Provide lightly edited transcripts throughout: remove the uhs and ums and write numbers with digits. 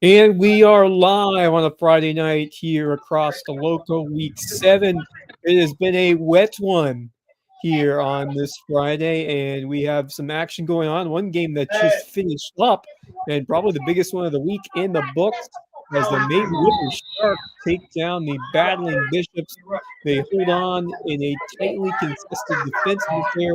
And we are live on a Friday night here across the Loco Week 7. It has been a wet one here on this Friday, and we have some action going on. One game that just finished up, and probably the biggest one of the week in the books, as the May River Sharks take down the battling Bishops. They hold on in a tightly contested defensive affair,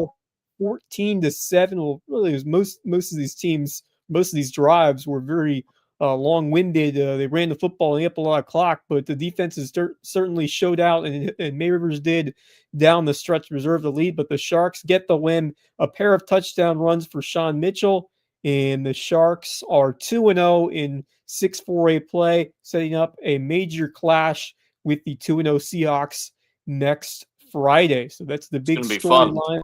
14-7. Well, really, it was most of these teams, most of these drives were very long-winded. They ran the football and up a lot of clock, but the defenses certainly showed out, and May Rivers did down the stretch reserve the lead. But the Sharks get the win. A pair of touchdown runs for Sean Mitchell, and the Sharks are 2-0 in 6-4A play, setting up a major clash with the 2-0 Seahawks next Friday. So that's the big storyline.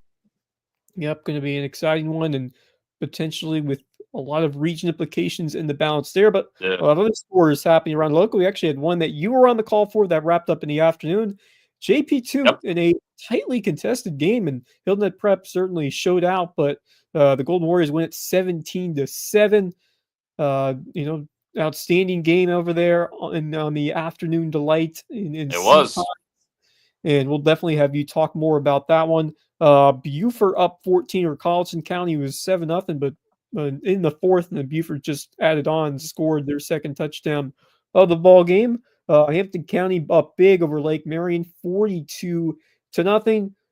Yep, going to be an exciting one, and potentially with a lot of region implications in the balance there. But a lot of other scores happening around local. We actually had one that you were on the call for that wrapped up in the afternoon. JP2 in a tightly contested game, and Hilton Head Prep certainly showed out, but the Golden Warriors win it 17-7. Outstanding game over there on the afternoon delight. It was. And we'll definitely have you talk more about that one. Beaufort up 14, or Colleton County was 7-0, but in the fourth, and then Beaufort just added on and scored their second touchdown of the ball game. Hampton County up big over Lake Marion, 42-0.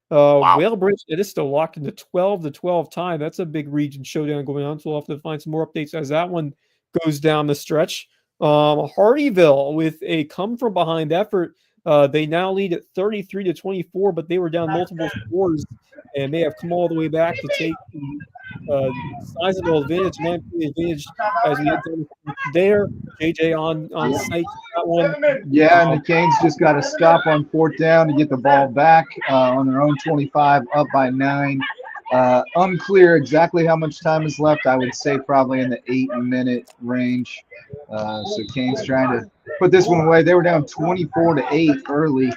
Wow. Whalebridge, it is still locked into 12-12 time. That's a big region showdown going on, so we'll have to find some more updates as that one goes down the stretch. Hardyville with a come-from-behind effort. They now lead at 33-24, but they were down multiple scores, and they have come all the way back to take the sizable advantage, 9-point advantage as we get there. JJ on site for that one. Yeah, and the Canes just got to stop on fourth down to get the ball back on their own 25, up by 9. Unclear exactly how much time is left. I would say probably in the 8-minute range. So Canes trying to put this one away. They were down 24-8 early,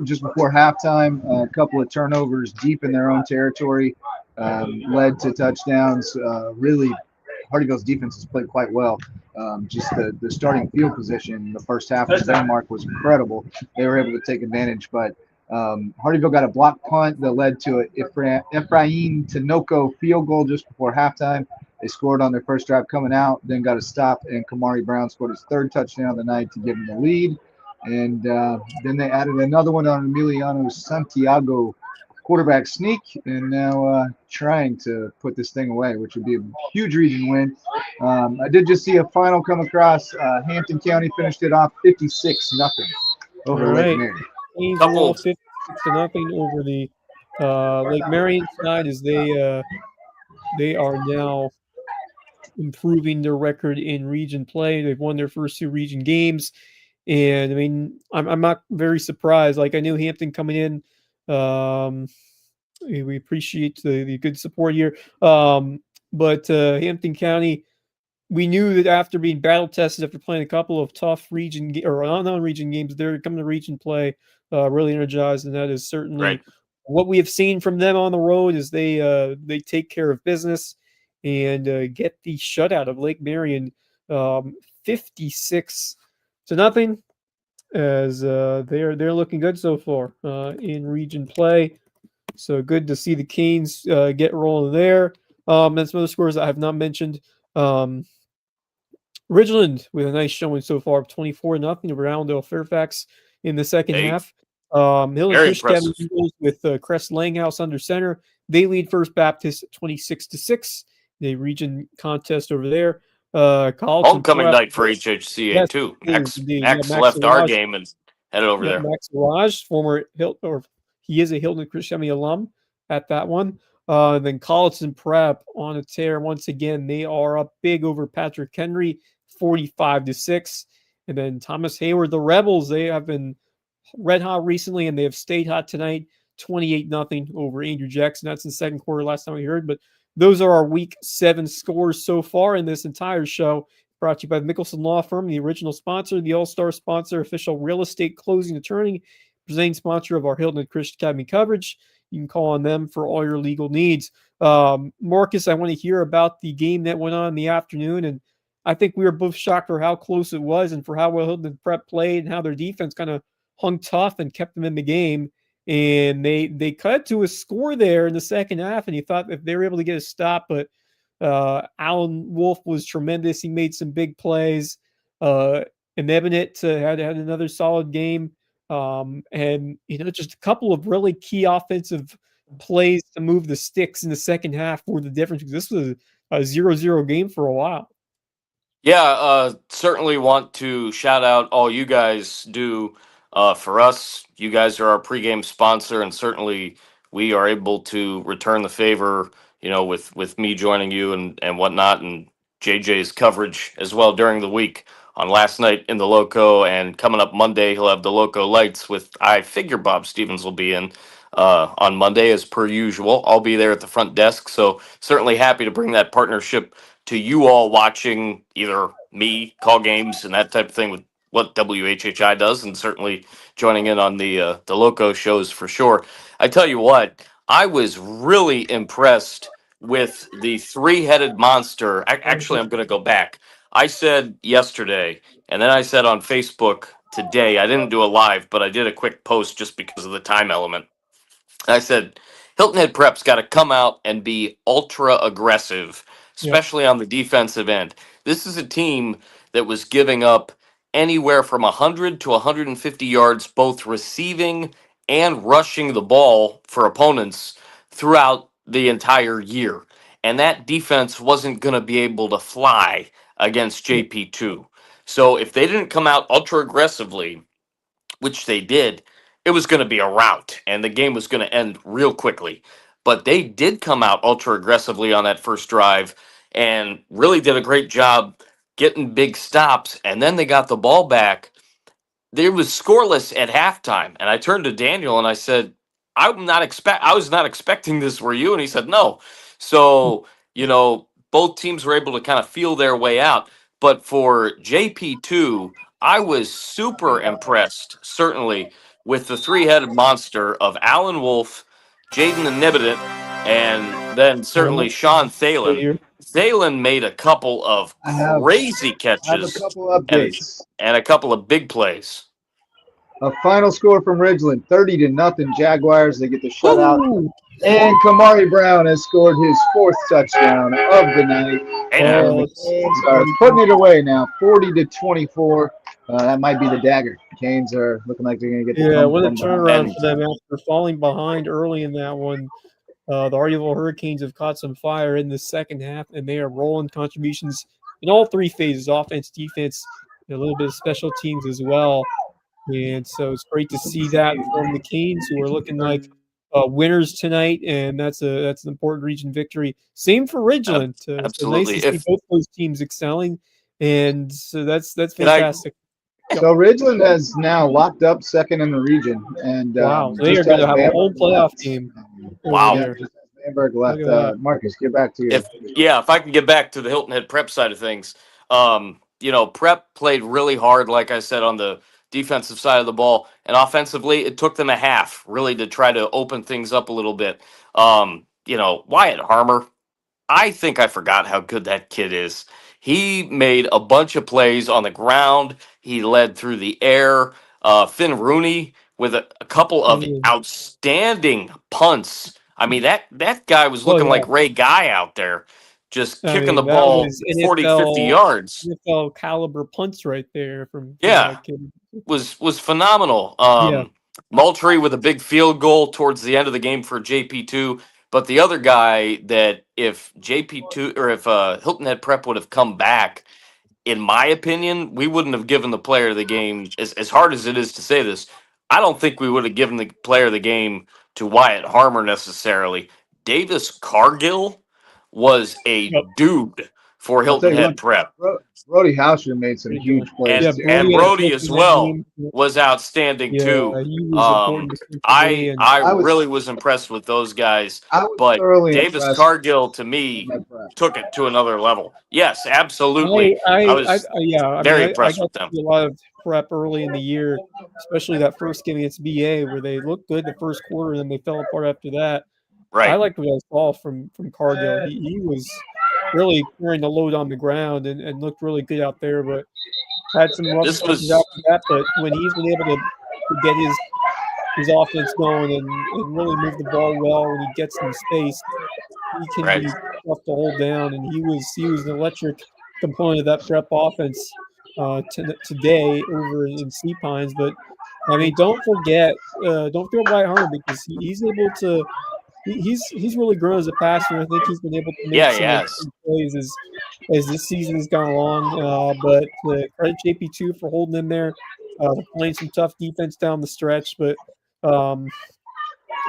just before halftime. A couple of turnovers deep in their own territory led to touchdowns. Really, Hardyville's defense has played quite well. Just the starting field position in the first half of Denmark was incredible. They were able to take advantage, but Hardyville got a block punt that led to an Ephraim Tinoco field goal just before halftime. They scored on their first drive coming out, then got a stop, and Kamari Brown scored his third touchdown of the night to give them the lead. And then they added another one on Emiliano Santiago quarterback sneak, and now trying to put this thing away, which would be a huge region win. I did just see a final come across. Hampton County finished it off 56-0 over Lake Marion. 56-0 over the Lake Marion side, as they are now improving their record in region play. They've won their first 2 region games, and I mean, I'm not very surprised. Like, I knew Hampton coming in. We appreciate the good support here, but Hampton County, we knew that after being battle tested, after playing a couple of tough region or unknown region games, they're coming to region play really energized, and that is certainly what we have seen from them on the road. Is they take care of business and get the shutout of Lake Marion, 56-0, as they're looking good so far in region play. So good to see the Canes get rolling there. And some other scores I have not mentioned. Ridgeland with a nice showing so far of 24-0 over Allendale Fairfax in the second half. Hilton Christian with Crest Langhouse under center. They lead First Baptist 26-6. The region contest over there. Homecoming night for HHCA too. Max left our game and headed over there. Max Raj, former Hilton, or he is a Hilton Christian alum at that one. Then Colleton Prep on a tear once again. They are up big over Patrick Henry, 45-6. And then Thomas Hayward, the Rebels, they have been red hot recently, and they have stayed hot tonight, 28-0 over Andrew Jackson. That's in the second quarter last time we heard. But those are our Week 7 scores so far in this entire show. Brought to you by the Mickelson Law Firm, the original sponsor, the all-star sponsor, official real estate closing attorney, presenting sponsor of our Hilton Christian Academy coverage. You can call on them for all your legal needs. Marcus, I want to hear about the game that went on in the afternoon, and I think we were both shocked for how close it was and for how well Hilton Prep played and how their defense kind of hung tough and kept them in the game. And they cut to a score there in the second half, and you thought if they were able to get a stop, but Alan Wolf was tremendous. He made some big plays. And Ebenett had another solid game. And just a couple of really key offensive plays to move the sticks in the second half were the difference. This was a 0-0 game for a while. Yeah, certainly want to shout out all you guys do for us. You guys are our pregame sponsor, and certainly we are able to return the favor, with me joining you and whatnot, and JJ's coverage as well during the week on last night in the Loco, and coming up Monday, he'll have the Loco Lights with, I figure Bob Stevens will be in on Monday as per usual. I'll be there at the front desk, so certainly happy to bring that partnership to you all watching either me call games and that type of thing with what WHHI does, and certainly joining in on the Loco shows for sure. I tell you what, I was really impressed with the three-headed monster. Actually, I'm going to go back. I said yesterday, and then I said on Facebook today. I didn't do a live, but I did a quick post just because of the time element. I said, Hilton Head Prep's got to come out and be ultra aggressive, especially on the defensive end. This is a team that was giving up anywhere from 100 to 150 yards, both receiving and rushing the ball for opponents throughout the entire year. And that defense wasn't going to be able to fly against JP2. So if they didn't come out ultra aggressively, which they did, it was going to be a rout and the game was going to end real quickly. But they did come out ultra aggressively on that first drive and really did a great job getting big stops. And then they got the ball back. It was scoreless at halftime. And I turned to Daniel and I said, I was not expecting this, were you? And he said, no. So, both teams were able to kind of feel their way out. But for JP2, I was super impressed, certainly, with the three-headed monster of Alan Wolf, Jaden Nibbit, and then certainly Sean Thalen. Thalen made a couple of crazy catches. I have a couple updates. And a couple of big plays. A final score from Ridgeland, 30-0 Jaguars. They get the shutout. Ooh. And Kamari Brown has scored his fourth touchdown of the night. And the Canes are putting it away now, 40-24. That might be the dagger. The Canes are looking like they're going to get the what a turnaround for them after falling behind early in that one. The Artieville Hurricanes have caught some fire in the second half, and they are rolling contributions in all three phases, offense, defense, and a little bit of special teams as well. And so it's great to see that from the Canes, who are looking like winners tonight, and that's an important region victory. Same for Ridgeland. Absolutely. So nice to see both those teams excelling, and so that's fantastic. So Ridgeland has now locked up second in the region, and wow, they are going to have a whole playoff game. Wow. Bamberg left. Marcus, get back to you. If I can get back to the Hilton Head Prep side of things, Prep played really hard, like I said, on the defensive side of the ball, and offensively it took them a half really to try to open things up a little bit. Wyatt Harmer, I think I forgot how good that kid is. He made a bunch of plays on the ground. He led through the air. Finn Rooney with a couple of outstanding punts. I mean, that guy was looking like Ray Guy out there, just kicking the ball 40, 50 yards. NFL caliber punts right there from was phenomenal. Moultrie with a big field goal towards the end of the game for JP2. But the other guy that if JP2 or if Hilton Head Prep would have come back, in my opinion, we wouldn't have given the player of the game, as hard as it is to say this, I don't think we would have given the player of the game to Wyatt Harmer necessarily. Davis Cargill was a dude for Hilton Head Prep. Brody Hauscher made some huge plays. And Brody as well was outstanding too. I really was impressed with those guys. But Davis Cargill, to me, took it to another level. Yes, absolutely. I was very impressed with them. A lot of Prep early in the year, especially that first game against BA, where they looked good the first quarter and then they fell apart after that. Right. I liked what I saw from Cargill. He really carrying the load on the ground and looked really good out there. But had some rough This stretches was after that. But when he's been able to get his offense going and really move the ball well when he gets in space, he can right. be tough to hold down. And he was an electric component of that prep offense today over in Sea Pines. But I mean, don't forget White Hunter, because he's able to. He's really grown as a passer. I think he's been able to make Yeah, some yes. plays as this season has gone along. But credit JP2 for holding in there, playing some tough defense down the stretch. But I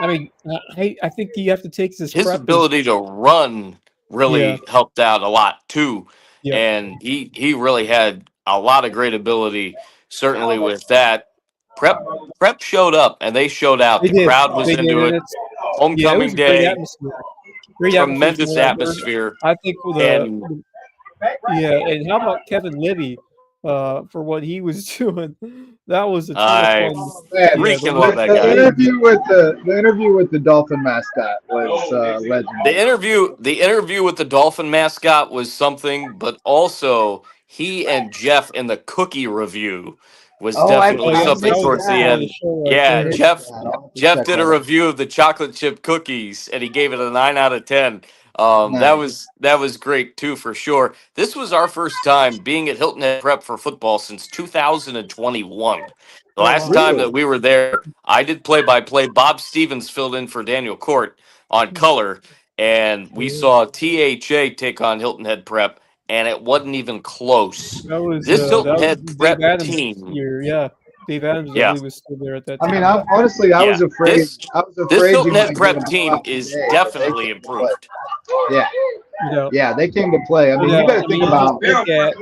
mean, I think you have to take this His prep ability to run yeah, really helped out a lot too, yeah. and he really had a lot of great ability. Certainly with that, prep showed up and they showed out. They The did. crowd was They did, into and it. it was Homecoming a great day, atmosphere. Great atmosphere tremendous going on there. atmosphere, I think with and and how about Kevin Libby for what he was doing? That was a ton of I fun. Man, Yeah, freaking love that the guy. interview with the Dolphin mascot was legendary. The interview with the Dolphin mascot was something, but also he and Jeff in the cookie review was Oh, Oh definitely yeah, I something that missed was towards the that. another end. show right Yeah, I there. missed that. I'll have to Jeff check did a that out. review of the chocolate chip cookies, and he gave it a 9 out of 10. Nice. That was great too, for sure. This was our first time being at Hilton Head Prep for football since 2021. The Oh last wow. time Really? that we were there, I did play-by-play. Bob Stevens filled in for Daniel Court on color, and we saw THA take on Hilton Head Prep, and it wasn't even close. This Hilton That was Head Dave Prep Adams' team, year. Yeah, Dave Adams, I yeah, believe, was still there at that I mean, time. I yeah. was afraid. This I was this afraid you Hilton Head might get a Prep team blowout is today, but they definitely came to play. improved. Yeah, You know, yeah, they came to play. I mean, you got to I think mean, you just about look at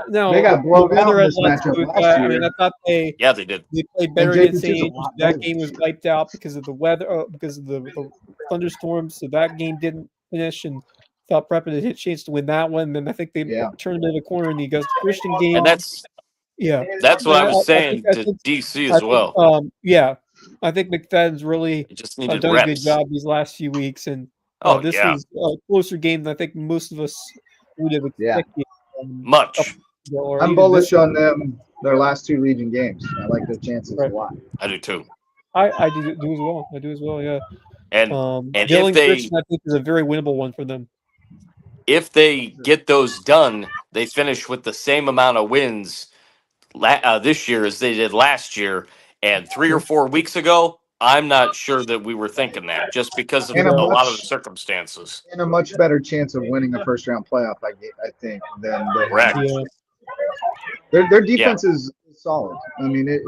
now. they got The blown out weather in had this a lot to matchup do with last that. I mean, year, I thought they Yeah, they did. played and better against St. JP2's a Andrews. lot That better game this was year. wiped out because of the weather, because of the thunderstorms. So that game didn't finish, and thought Prep had a chance to win that one. Then I think they Yeah, turned it a corner in the Augusta Christian And game. Yeah, that's what and I was saying I to think, DC as well. yeah, I think McFadden's really They just needed done a good reps. job these last few weeks, and Oh this yeah, was a closer game than I think most of us would have yeah. expected. A couple much. weeks ago, or I'm even this bullish on them. Their last two region games. I like their chances a right. lot. I do too. I do as well. I do as well. Yeah. And Dillon Christian, I think, is a very winnable one for them. if they get those done, they finish with the same amount of wins this year as they did last year. And 3 or 4 weeks ago, I'm not sure that we were thinking that, just because of And a a Yeah. lot of the much circumstances. and a much better chance of winning a first round playoff, I think, than they had Correct. last Yeah. year. Their Yeah, defense is solid. I mean, it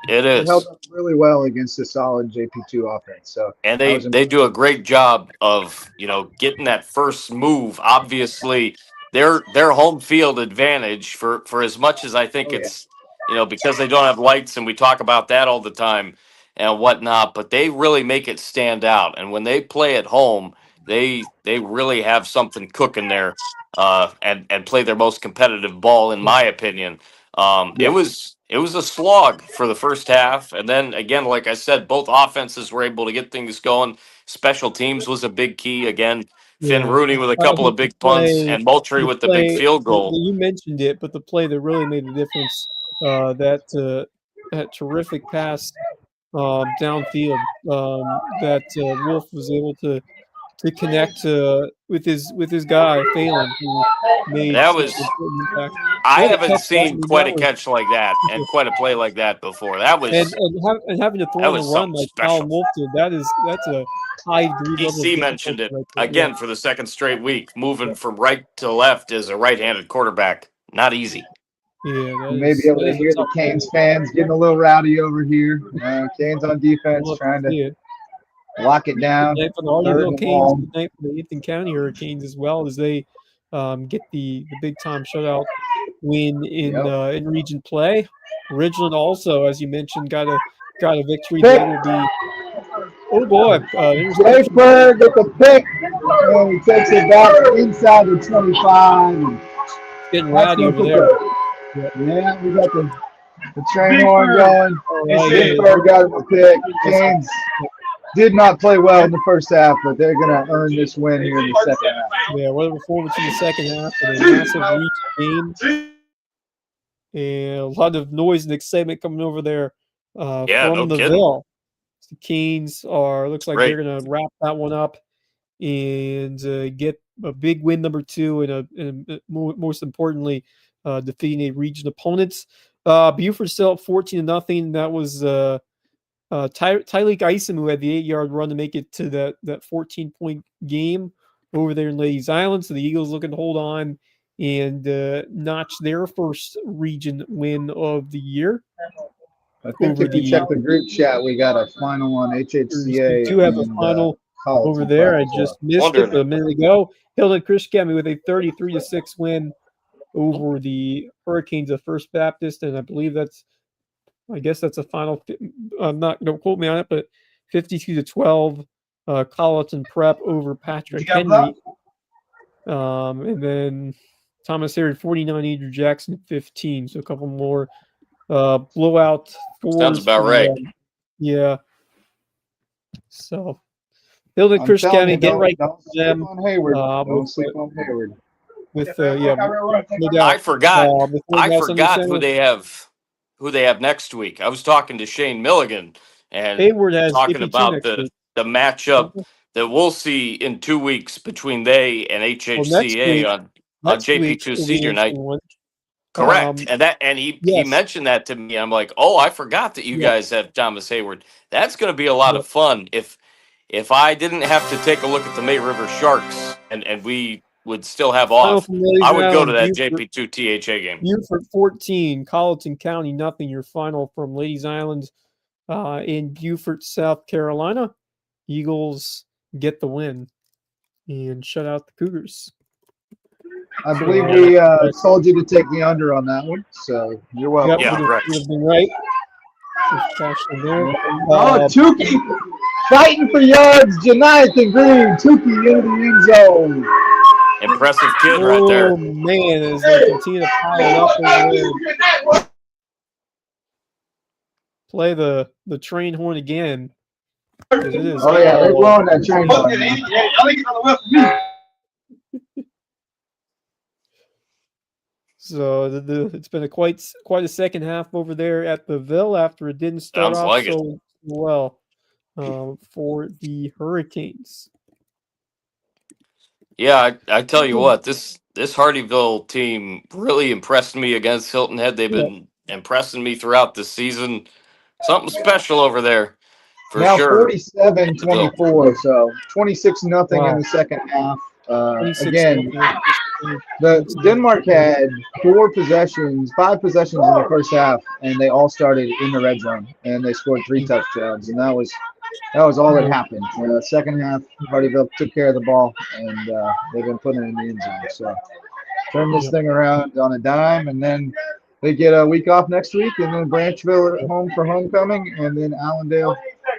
it held is. up really well against a solid JP2 offense. So And I was they impressed. do a great job of, getting that first move. Obviously, their home field advantage, for as much as I think Oh yeah, it's, because they don't have lights, and we talk about that all the time and whatnot, but they really make it stand out. And when they play at home, they really have something cooking there, and play their most competitive ball, in my opinion. yeah, It was a slog for the first half, and then again, like I said, both offenses were able to get things going. Special teams was a big key again. Finn Yeah. Rooney with a couple But of big punts, and Moultrie with the big field goal. you mentioned it, but the play that really made the difference, that terrific pass downfield, that Wolf was able to connect with his guy Phelan, who made That such was an important impact. I What a haven't catch that! I seen mean, quite that a was catch like that and quite a play like that before. and having to throw That on the was run something like Colin special. Wolf did. That's a high degree level of DC mentioned difficulty it right there. Yeah, again for the second straight week, moving yeah, from right to left as a right-handed quarterback. Not easy. yeah. you may be able That to is a hear the tough one. Canes fans getting a little rowdy over here. Canes on I defense love to trying to see it. lock it Good down. night for the Third Hardyville and Canes. long. Good night for the Ethan County Hurricanes as well, as they get the big time shutout win Yep. in region play. Ridgeland also, as you mentioned, got a victory. Pick. They will be. Oh boy, interception. Jaybird with the pick, and he takes it back inside the 25. And Getting that's rowdy going over to there. put yeah, we got the train horn going. Oh, yeah. Jaybird got him a pick. Canes did not play well in the first half, but they're going to earn this win here in the second half. Yeah, what a performance in the second half and a massive reach game. And a lot of noise and excitement coming over there Yeah, no from the kidding. Ville. The Canes looks like Great. they're going to wrap that one up and get a big win number 2 and most importantly, defeating a region opponents. Buford still up 14-0. That was Tyleek Isom who had the 8-yard run to make it to that 14-point game over there in Ladies Island. So the Eagles looking to hold on and notch their first region win of the year. I think if you check the group chat, we got a final on HHCA. We do have a final over there. I just missed it a minute ago. Hilton Christian with a 33-6 win over the Hurricanes of First Baptist, and I believe that's a final. Don't quote me on it, but 52-12. Colleton Prep over Patrick Henry, and then Thomas Harrod 49, Andrew Jackson 15. So a couple more blowout scores. Sounds about right. Yeah. So Hilton Christian, get right to them. On Hayward. Don't sleep on Hayward. With no doubt. I forgot who they have next week. I was talking to Shane Milligan and Hayward has talking about the matchup that we'll see in 2 weeks between they and HHCA on JP2 senior night. Correct. And he mentioned that to me. I'm like, oh, I forgot that you guys have Thomas Hayward. That's going to be a lot of fun. If I didn't have to take a look at the May River Sharks and we would still have off, I would go to that JP2 THA game. Buford 14, Colleton County nothing. Your final from Ladies Island in Beaufort, South Carolina. Eagles get the win and shut out the Cougars. I believe we told you to take the under on that one, so you're welcome. Yep, right. Would have been right. There. Tukey fighting for yards. Jonathan Green, Tukey into the end zone. Impressive kid right there. Oh, man, as they continue to pile it up over there. Play the train horn again. It is they're blowing that train horn. So it's been quite a second half over there at the Ville after it didn't start off so well for the Hurricanes. Yeah, I tell you what, this Hardyville team really impressed me against Hilton Head. They've been impressing me throughout the season. Something special over there, for sure. 47-24, so 26-0 in the second half. Again, the Denmark had 5 possessions in the first half, and they all started in the red zone, and they scored 3 touchdowns, and that was all that happened. Second half, Hardyville took care of the ball, and they've been putting it in the end zone. So turn this thing around on a dime, and then they get a week off next week, and then Branchville at home for homecoming, and then Allendale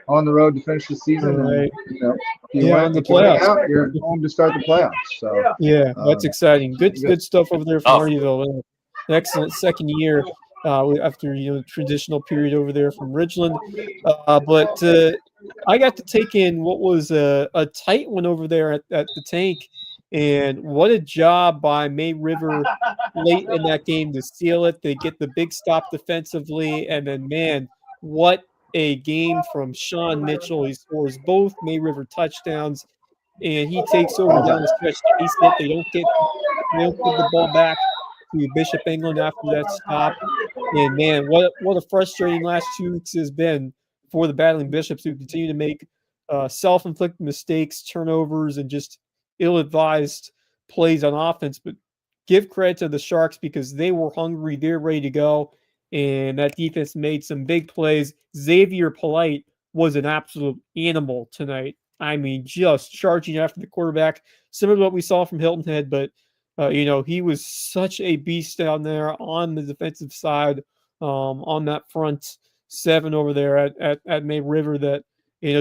on the road to finish the season. Right. And, if you win the playoffs, you're home to start the playoffs. So that's exciting. Good stuff over there from Hardyville. An excellent second year after traditional period over there from Ridgeland. But I got to take in what was a tight one over there at the tank. And what a job by May River late in that game to seal it. They get the big stop defensively. And then, man, what a game from Sean Mitchell. He scores both May River touchdowns, and he takes over down the stretch. They don't get the ball back to Bishop England after that stop. And, man, what a frustrating last 2 weeks has been for the Battling Bishops, who continue to make self-inflicted mistakes, turnovers, and just ill-advised plays on offense. But give credit to the Sharks because they were hungry. They're ready to go. And that defense made some big plays. Xavier Polite was an absolute animal tonight. I mean, just charging after the quarterback, similar to what we saw from Hilton Head. But, he was such a beast down there on the defensive side, on that front 7 over there at May River that,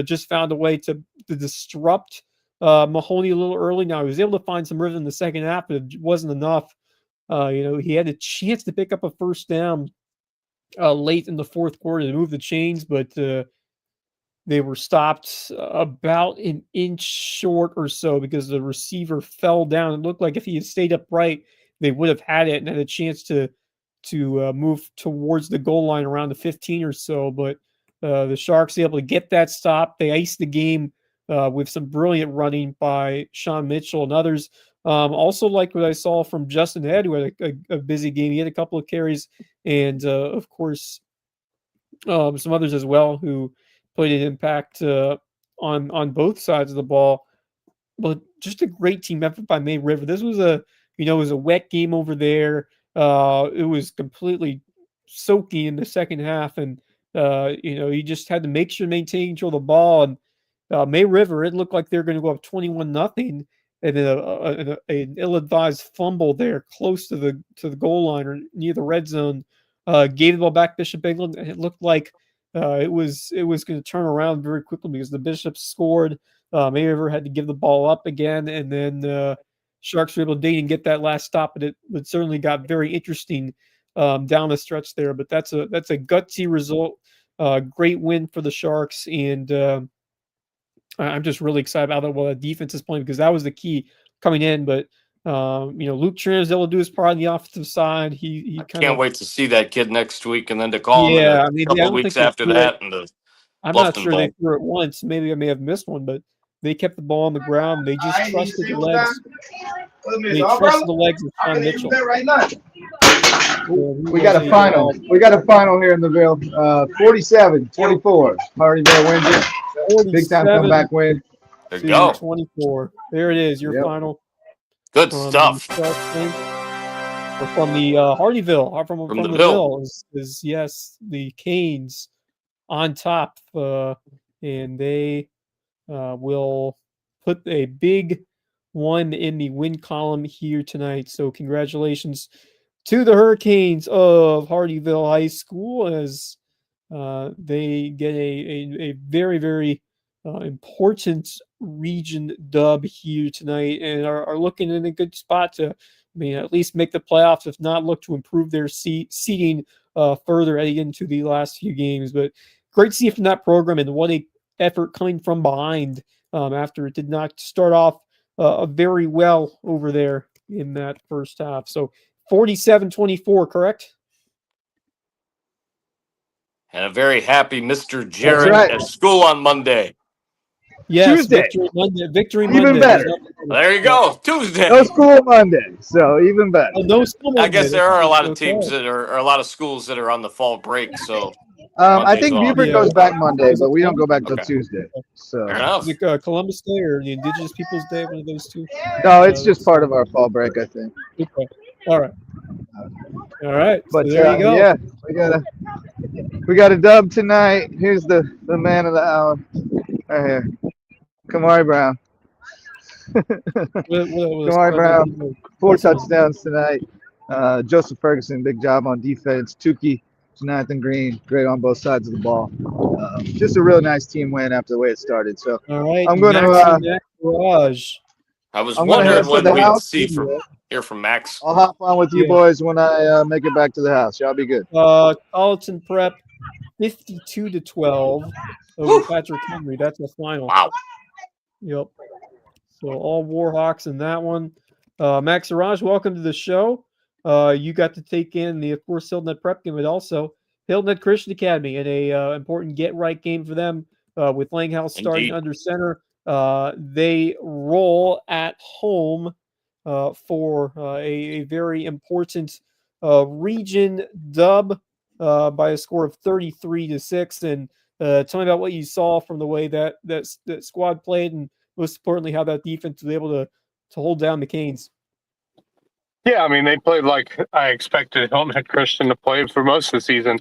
just found a way to disrupt Mahoney a little early. Now, he was able to find some rhythm in the second half, but it wasn't enough. He had a chance to pick up a first down late in the fourth quarter to move the chains, but they were stopped about an inch short or so because the receiver fell down. It looked like if he had stayed upright, they would have had it and had a chance to move towards the goal line around the 15 or so. But the Sharks able to get that stop. They iced the game with some brilliant running by Sean Mitchell and others. Also, like what I saw from Justin Head, who had a busy game. He had a couple of carries, and of course, some others as well who played an impact on both sides of the ball. But just a great team effort by May River. This was it was a wet game over there. It was completely soaking in the second half, and you just had to make sure to maintain control of the ball. And May River, it looked like they were going to go up 21-0, and then an ill-advised fumble there close to the goal line or near the red zone gave the ball back Bishop England, and it looked like it was going to turn around very quickly because the Bishops scored. May River had to give the ball up again, and then Sharks were able to dig and get that last stop, but it certainly got very interesting down the stretch there. But that's a gutsy result. Great win for the Sharks, and I'm just really excited about the defense is playing because that was the key coming in. But Luke Trim's able to do his part on the offensive side. He Can't wait to see that kid next week, and then to call him in a couple of weeks after that, and the I'm not sure they threw it once. Maybe I may have missed one, but they kept the ball on the ground. They just trusted the legs. They trusted the legs of Sean Mitchell. We got a final. We got a final here in the Ville. 47-24. Hardyville wins it. Big time comeback win. There you go. 24. There it is. Your final. Good stuff. Or from the Hardyville, from the Ville is yes, the Canes on top, and they will put a big one in the win column here tonight. So congratulations to the Hurricanes of Hardyville High School as they get a very, very important region dub here tonight and are looking in a good spot to at least make the playoffs, if not look to improve their seeding further heading into the last few games. But great to see from that program, and what a effort coming from behind after it did not start off very well over there in that first half. So 47-24, correct? And a very happy Mr. Jarrett at school on Monday. Yes, Tuesday. Victory Even Monday. better. There you go. Tuesday. No school Monday, so even better. Oh, no school Monday. I guess there are a lot of teams that are, or a lot of schools that are on the fall break. So I think Buford goes back Monday, but we don't go back till Tuesday. So fair enough. Is it Columbus Day or the Indigenous Peoples Day? One of those two. No, it's just part of our fall break, I think. Okay. All right. But so there you go. Yeah, we got a dub tonight. Here's the man of the hour right here, Kamari Brown. Kamari Brown, 4 touchdowns tonight. Joseph Ferguson, big job on defense. Tukey, Jonathan Green, great on both sides of the ball. Just a real nice team win after the way it started. So all right, I'm going to garage. I was wondering when we'd hear from Max. I'll hop on with you boys when I make it back to the house. Y'all be good. Colleton Prep, 52-12 over Patrick Henry. That's the final. Wow. Yep. So all Warhawks in that one. Max Araj, welcome to the show. You got to take in the, of course, Hilton Head Prep game, but also Hilton Head Christian Academy in a important get-right game for them with Langhouse starting under center. They roll at home for a very important region dub by a score of 33-6. And tell me about what you saw from the way that squad played, and most importantly, how that defense was able to hold down the Canes. Yeah, I mean, they played like I expected Hilton Head Christian to play for most of the season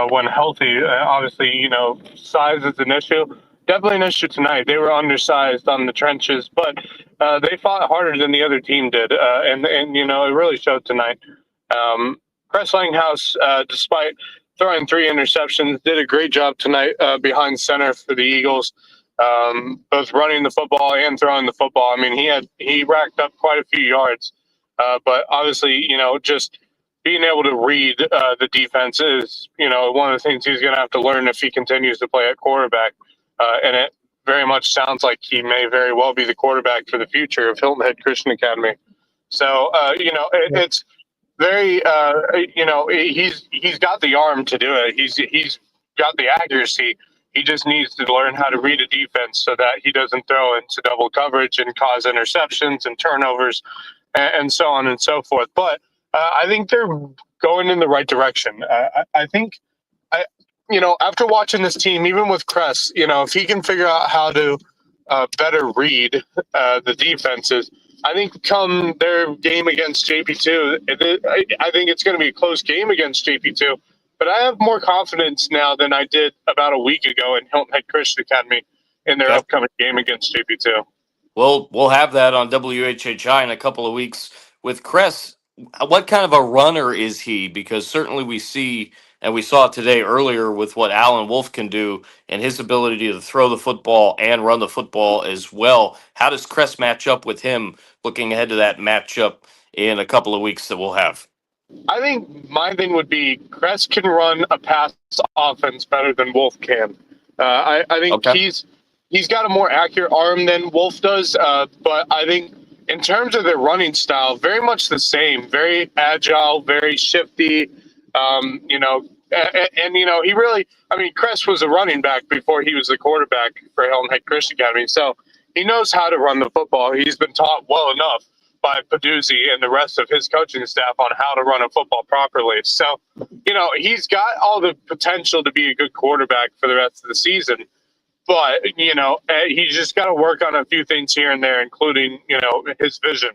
when healthy. Obviously, size is an issue. Definitely an issue tonight. They were undersized on the trenches, but they fought harder than the other team did, and it really showed tonight. Chris Langhouse, despite throwing 3 interceptions, did a great job tonight behind center for the Eagles, both running the football and throwing the football. I mean, he racked up quite a few yards, but obviously, just being able to read the defense is, one of the things he's going to have to learn if he continues to play at quarterback. and it very much sounds like he may very well be the quarterback for the future of Hilton Head Christian Academy. So, it's very, he's got the arm to do it. He's got the accuracy. He just needs to learn how to read a defense so that he doesn't throw into double coverage and cause interceptions and turnovers and so on and so forth. But I think they're going in the right direction. I think, after watching this team, even with Kress, if he can figure out how to better read the defenses, I think come their game against JP2, I think it's going to be a close game against JP2. But I have more confidence now than I did about a week ago in Hilton Head Christian Academy in their upcoming game against JP2. Well, we'll have that on WHHI in a couple of weeks with Kress. What kind of a runner is he? Because certainly we see, and we saw today earlier with what Alan Wolf can do and his ability to throw the football and run the football as well. How does Kress match up with him looking ahead to that matchup in a couple of weeks that we'll have? I think my thing would be Kress can run a pass offense better than Wolf can. I think he's got a more accurate arm than Wolf does, but I think in terms of their running style, very much the same. Very agile, very shifty. He really, Kress was a running back before he was the quarterback for Hilton Head Christian Academy, so he knows how to run the football. He's been taught well enough by Paduzzi and the rest of his coaching staff on how to run a football properly. So, he's got all the potential to be a good quarterback for the rest of the season. But, he's just got to work on a few things here and there, including, his vision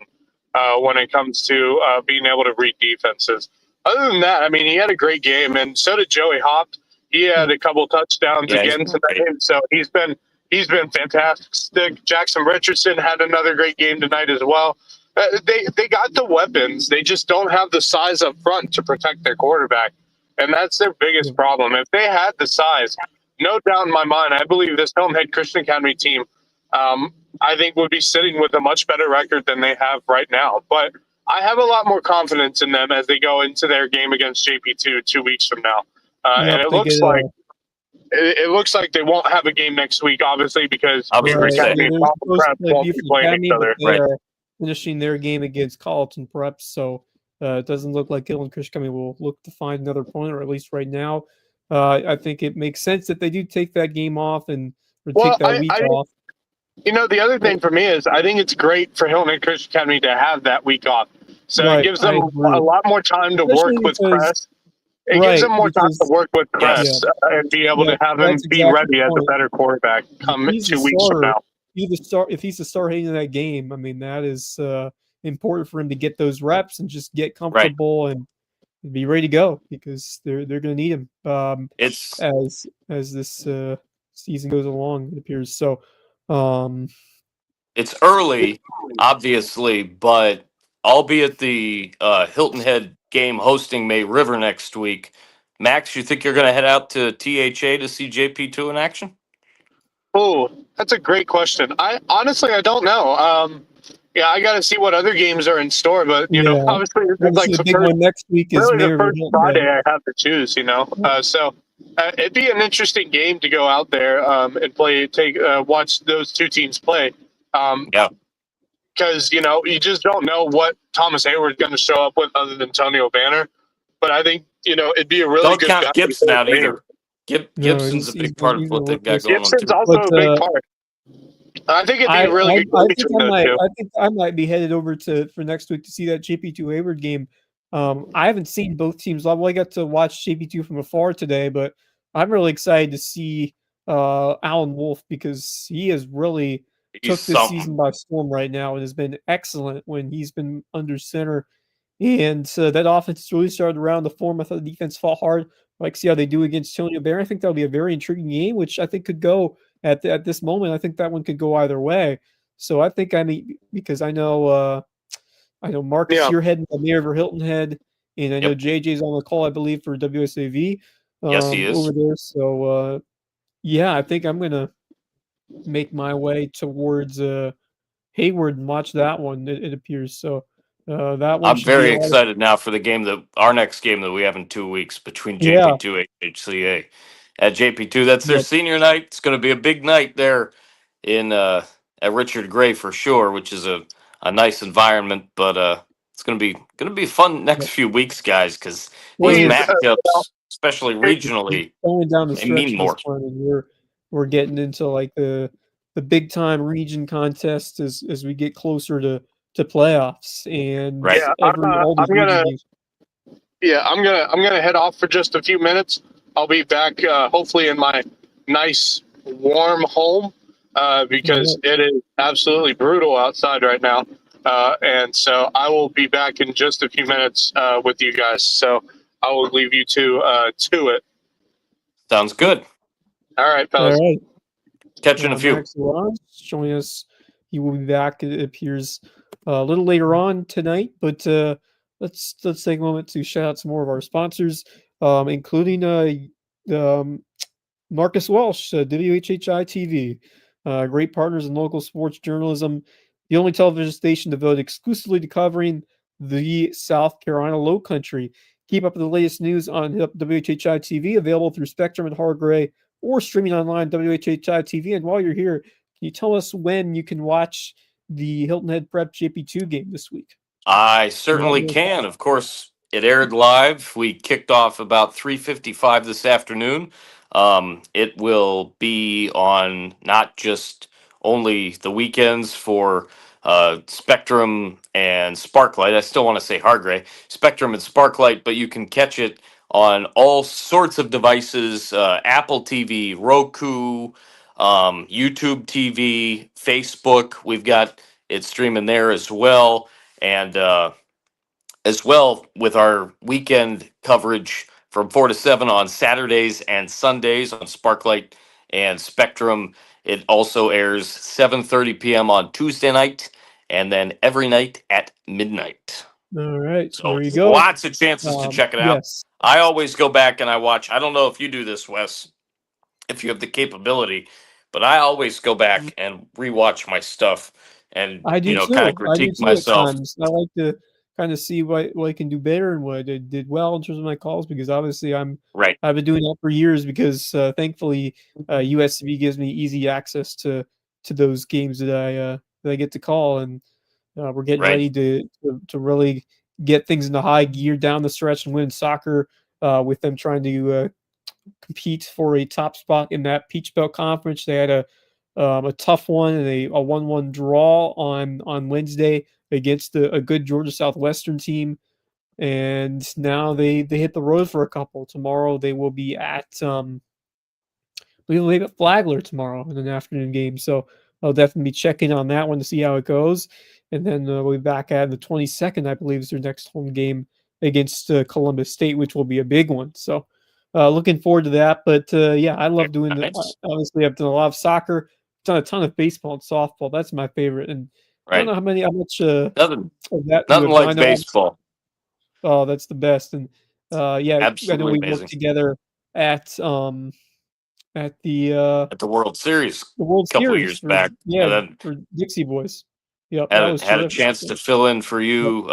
when it comes to being able to read defenses. Other than that, he had a great game, and so did Joey Hop. He had a couple touchdowns again tonight, so he's been fantastic. Jackson Richardson had another great game tonight as well. They got the weapons. They just don't have the size up front to protect their quarterback, and that's their biggest problem. If they had the size, no doubt in my mind, I believe this Hilton Head Christian Academy team, I think, would be sitting with a much better record than they have right now. But I have a lot more confidence in them as they go into their game against JP2 2 weeks from now. And it looks like they won't have a game next week, obviously, because Academy and Prep won't be playing each other. They are finishing their game against Carleton Prep, so it doesn't look like Hilton Christian Academy will look to find another opponent, or at least right now. I think it makes sense that they do take that game off take that week off. The other thing for me is I think it's great for Hilton Head Christian Academy to have that week off. So it gives them a lot more time to work with Kress. It gives them more time to work with Kress and be able to have him be ready as a better quarterback come 2 weeks from now. If he's the star heading into that game, that is important for him to get those reps and just get comfortable and be ready to go, because they're going to need him as this season goes along, it appears. So it's early, obviously, but albeit the Hilton Head game hosting May River next week, Max, you think you're going to head out to THA to see JP2 in action? Oh, that's a great question. I don't know. I got to see what other games are in store, but obviously, the big one next week is really the first Friday I have to choose. So it'd be an interesting game to go out there and play. Watch those two teams play. Because you just don't know what Thomas Hayward's going to show up with other than Antonio Banner. But I think it'd be a really good. Don't count Gibson out either. Gibson's a big part of what they've got going on. Gibson's also a big part. I think it'd be a really good game. I think I might be headed over for next week to see that JP2 Hayward game. I haven't seen both teams live. Well, I got to watch JP2 from afar today, but I'm really excited to see Alan Wolf, because he has really took this season by storm right now and has been excellent when he's been under center. And that offense really started around the form. I thought the defense fought hard. See how they do against Antonio Barron. I think that'll be a very intriguing game, which I think could go at this moment. I think that one could go either way. So I think because I know Marcus here heading to Mayor of Hilton Head, and I know JJ's on the call, I believe, for WSAV. Yes, he is over there. So I think I'm gonna make my way towards Hayward and watch that one. It appears so. That one. I'm very excited now for our next game that we have in 2 weeks between JP2 and HCA. at JP2. That's their Yep. senior night. It's going to be a big night there in at Richard Gray for sure, which is a nice environment. But it's going to be a fun next Yep. few weeks, guys, because these We're matchups, especially regionally, going down the they mean stretch this more. one, and we're getting into like the big time region contest as we get closer to playoffs and Right. all these region games. I'm gonna head off for just a few minutes. I'll be back hopefully in my nice warm home because it is absolutely brutal outside right now. And so I will be back in just a few minutes with you guys. So I will leave you to it. Sounds good. All right, All fellas. right. Catch you in a few. Max Lawrence joining us. He will be back. It appears a little later on tonight, but let's take a moment to shout out some more of our sponsors, including Marcus Walsh, WHHI-TV, great partners in local sports journalism, the only television station devoted exclusively to covering the South Carolina Low Country. Keep up with the latest news on WHHI-TV, available through Spectrum and Hargray, or streaming online WHHI-TV. And while you're here, can you tell us when you can watch the Hilton Head Prep JP2 game this week? I certainly can. Of course, it aired live. We kicked off about 3:55 this afternoon. It will be on not just only the weekends for Spectrum and Sparklight. I still want to say Hargray, Spectrum and Sparklight, but you can catch it on all sorts of devices: Apple TV, Roku, YouTube TV, Facebook. We've got it streaming there as well. And as well with our weekend coverage from 4 to 7 on Saturdays and Sundays on Sparklight and Spectrum. It also airs 7:30 p.m. on Tuesday night and then every night at midnight. All right, So there you go. lots of chances to check it out. Yes. I always go back and I watch. I don't know if you do this, Wes, if you have the capability, but I always go back and rewatch my stuff and I do too. kind of critique myself. At times. I like to kind of see what I can do better and what I did well in terms of my calls, because obviously I've been doing that for years because thankfully USCB gives me easy access to those games that I get to call, and we're getting ready to really get things into high gear down the stretch and win soccer with them trying to compete for a top spot in that Peach Belt Conference. They had a tough one and a 1-1 draw on Wednesday against a good Georgia Southwestern team, and now they hit the road for a couple. Tomorrow they will be at Flagler tomorrow in an afternoon game, so I'll definitely be checking on that one to see how it goes, and then we'll be back at the 22nd, I believe, is their next home game against Columbus State, which will be a big one. So looking forward to that. But I love doing obviously I've done a lot of soccer, done a ton of baseball and softball. That's my favorite. And I don't know how much nothing that like baseball. Oh, that's the best. And absolutely I know we amazing. worked together at the World Series a couple of years back. Yeah, and then for Dixie Boys. Yep, had a chance to fill in for you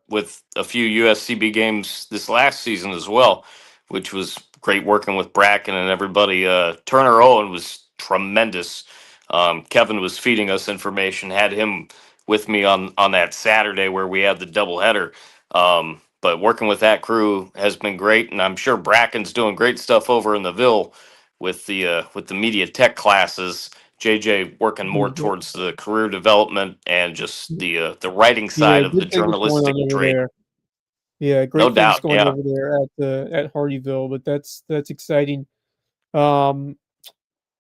with a few USCB games this last season as well, which was great working with Bracken and everybody. Turner Owen was tremendous. Kevin was feeding us information, had him with me on that Saturday where we had the doubleheader. But working with that crew has been great, and I'm sure Bracken's doing great stuff over in the Ville with the media tech classes. JJ working more towards the career development and just the writing side of the journalistic trade. Yeah, great no things doubt, going over there at Hardyville, but that's exciting. But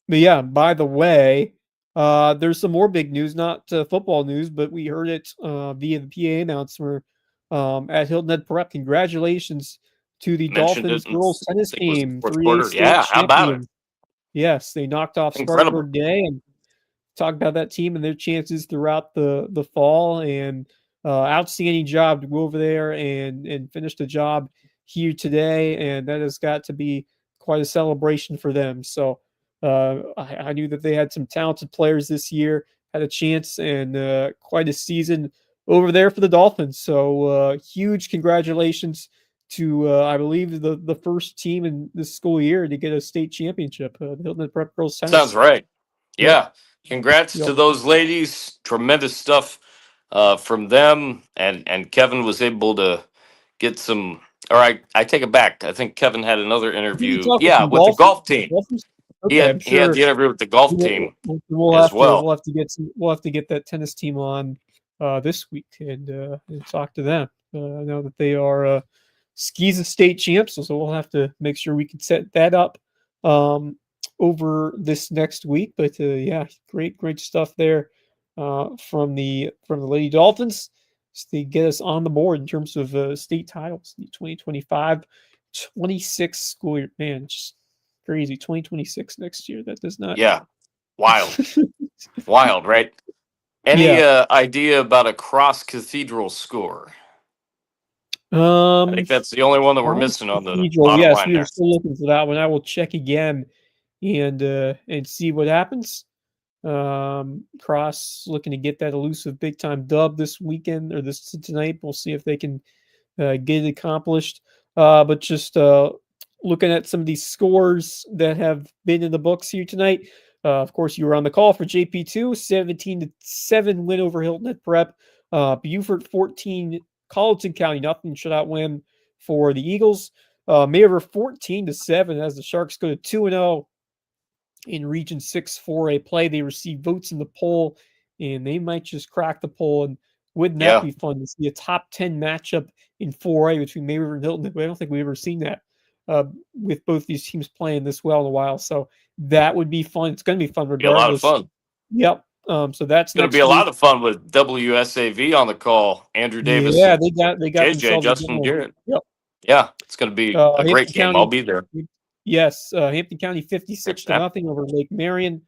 yeah, by the way, there's some more big news, not football news, but we heard it via the PA announcer at Hilton Head Prep. Congratulations to the Dolphins girls tennis team, 3A state champion. How about it? Yes, they knocked off Spartanburg Day, and talked about that team and their chances throughout the fall, and outstanding job to go over there and finish the job here today, and that has got to be quite a celebration for them. So I knew that they had some talented players this year, had a chance, and quite a season over there for the Dolphins. So huge congratulations to I believe the first team in this school year to get a state championship. The Hilton Head Prep girls tennis. Sounds right. Yep. Yeah. Congrats Yep. to those ladies. Tremendous stuff from them. And Kevin was able to get some. All right, I take it back. I think Kevin had another Did you interview. talk with Yeah, some with the golfers? golf team. Golfers? He Okay, I'm had sure the interview with the golf we'll, team we'll as have to well. we'll have to get that tennis team on this week and talk to them. I know that they are skis state champs, so we'll have to make sure we can set that up over this next week. But yeah, great stuff there from the Lady Dolphins to get us on the board in terms of state titles. The 2025-26 school year, man, just crazy. 2026 next year. That does not. Yeah, wild, wild, right? Any idea about a cross cathedral score? I think that's the only one that we're missing on the bottom yes, line we are there. still looking for that one. I will check again and see what happens. Cross looking to get that elusive big time dub this weekend or tonight. We'll see if they can get it accomplished. But just looking at some of these scores that have been in the books here tonight. Of course, you were on the call for JP2, 17-7 win over Hilton Head Prep. Beaufort 14, Colleton County nothing shutout win for the Eagles. Mayriver 14-7 as the Sharks go to 2-0 in Region 6 4A play. They receive votes in the poll, and they might just crack the poll. And wouldn't that be fun to see a top 10 matchup in 4A between Mayriver and Hilton? I don't think we've ever seen that with both these teams playing this well in a while. So that would be fun. It's going to be fun regardless. Be a lot of fun. Yep. So that's going to be a lot of fun with WSAV on the call. Andrew Davis. Yeah, they got JJ, Justin Garrett. Yep. Yeah, it's going to be a great game. I'll be there. Yes, Hampton County 56-0 over Lake Marion.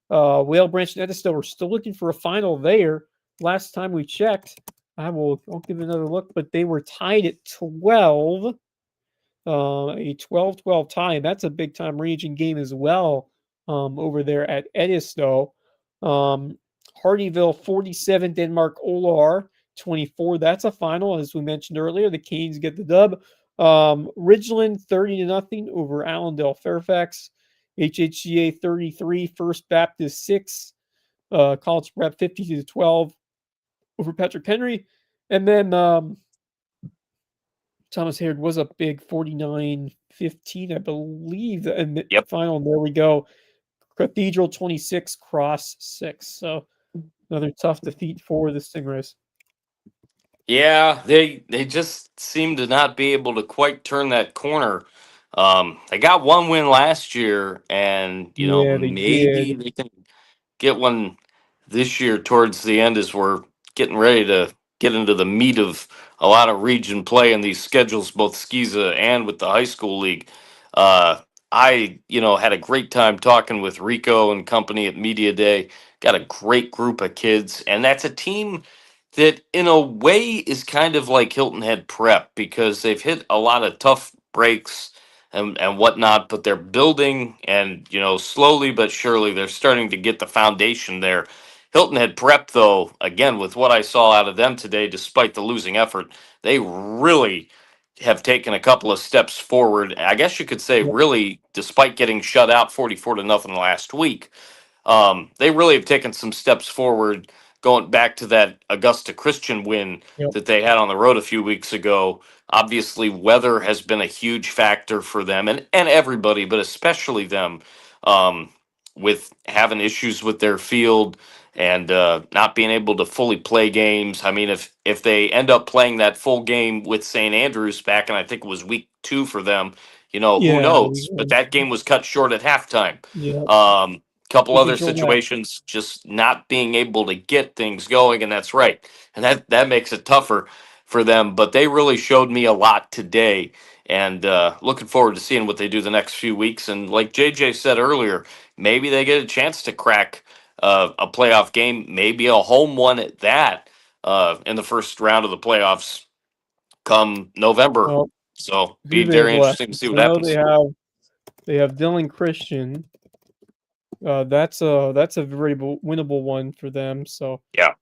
Whale Branch and Edisto are still looking for a final there. Last time we checked, I'll give it another look, but they were tied at 12. A 12-12 tie, and that's a big time region game as well over there at Edisto. Hardyville 47, Denmark Olar 24. That's a final, as we mentioned earlier. The Canes get the dub. Ridgeland 30-0 over Allendale Fairfax. HHGA 33, First Baptist 6. College Prep 50-12 over Patrick Henry. And then Thomas Hayward was a big 49-15, I believe. And the final, there we go. Cathedral 26, Cross 6. So another tough defeat for the Stingrays. Yeah, they just seem to not be able to quite turn that corner. They got one win last year, and maybe they can get one this year towards the end as we're getting ready to get into the meat of a lot of region play in these schedules, both SCISA and with the high school league. I had a great time talking with Rico and company at Media Day. Got a great group of kids, and that's a team that in a way is kind of like Hilton Head Prep because they've hit a lot of tough breaks and whatnot, but they're building and, slowly but surely they're starting to get the foundation there. Hilton Head Prep, though, again, with what I saw out of them today, despite the losing effort, they really have taken a couple of steps forward. I guess you could say really, despite getting shut out 44-0 last week, they really have taken some steps forward going back to that Augusta Christian win that they had on the road a few weeks ago. Obviously, weather has been a huge factor for them and everybody, but especially them, with having issues with their field and not being able to fully play games. I mean, if they end up playing that full game with St. Andrews back, and I think it was week 2 for them, who knows? But that game was cut short at halftime. Couple other situations just not being able to get things going, and that's right. And that makes it tougher for them. But they really showed me a lot today, and looking forward to seeing what they do the next few weeks. And like JJ said earlier, maybe they get a chance to crack a playoff game, maybe a home one at that, in the first round of the playoffs come November. Well, so be very interesting to see what happens. They have Dylan Christian. That's a very winnable one for them. So yeah.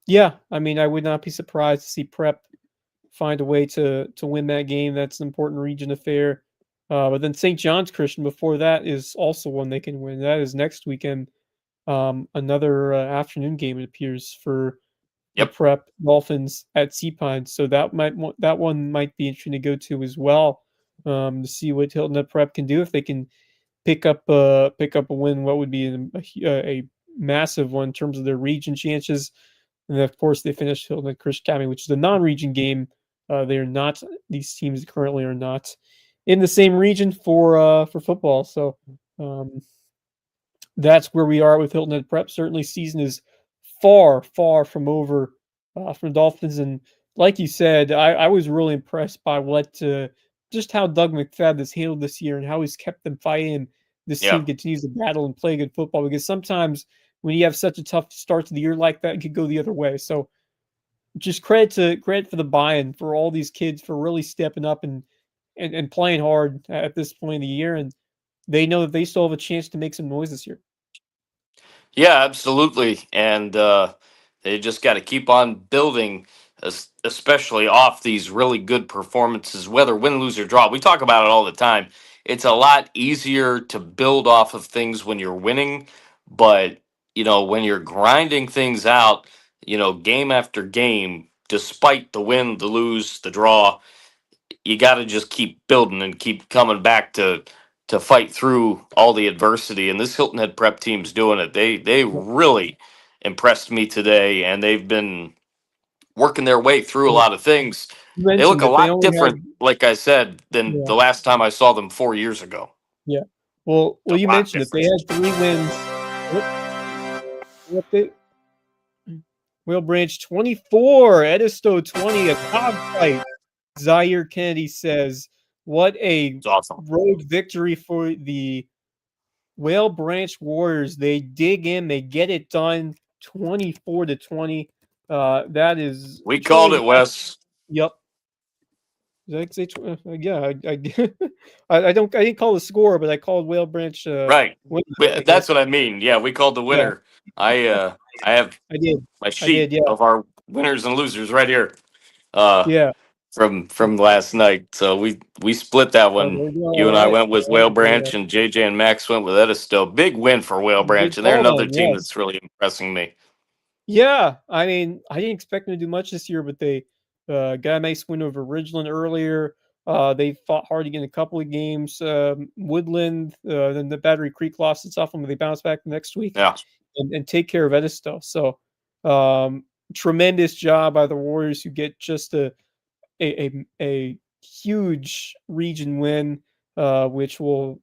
Yeah. I mean, I would not be surprised to see Prep find a way to win that game. That's an important region affair. But then St. John's Christian before that is also one they can win. That is next weekend. Another afternoon game, it appears, for the Yep. Prep Dolphins at Sea Pines. So that one might be interesting to go to as well, to see what Hilton Head Prep can do if they can pick up a win. What would be a massive one in terms of their region chances. And of course, they finished Hilton Head Christian Academy, which is a non-region game. They are not; these teams currently are not in the same region for football. So that's where we are with Hilton Head Prep. Certainly, season is far from over from the Dolphins, and like you said, I was really impressed by what just how Doug McFadden has handled this year and how he's kept them fighting. And this Yeah. team continues to battle and play good football, because sometimes when you have such a tough start to the year like that, it could go the other way. So just credit for the buy-in for all these kids for really stepping up and playing hard at this point in the year, and they know that they still have a chance to make some noise this year. Yeah, absolutely. And they just got to keep on building, especially off these really good performances, whether win, lose, or draw. We talk about it all the time. It's a lot easier to build off of things when you're winning, but when you're grinding things out, game after game, despite the win, the lose, the draw, you got to just keep building and keep coming back to fight through all the adversity. And this Hilton Head Prep team's doing it. They really impressed me today, and they've been working their way through a lot of things. You They look mentioned a that they lot only have different, like I said, than the last time I saw them 4 years ago. Yeah. Well, A you lot mentioned that they different. had 3 wins. What they Whale Branch 24, Edisto 20, a dogfight. Zaire Kennedy says, "What a It's awesome. road victory for the Whale Branch Warriors. They dig in, they get it done, 24-20. That is We truly called it, Wes. Yep. Did I say yeah, I didn't call the score, but I called Whale Branch Right. winning, I That's guess. what I mean. Yeah, we called the Yeah, winner. I have I did. my I sheet did, yeah. of our winners and losers right here. Uh, Yeah. from last night. So we split that Oh, one. there you go. You All and I right. went with All Whale right. Branch, and JJ and Max went with Edisto. Big win for Whale Branch, Good and they're call another then, team yes. that's really impressing me. Yeah, I mean, I didn't expect them to do much this year, but they got a nice win over Ridgeland earlier. They fought hard to get in a couple of games. Woodland, then the Battery Creek lost to Suffolk, but they bounced back next week Yeah, and take care of Edisto. So, tremendous job by the Warriors, who get just a huge region win, which will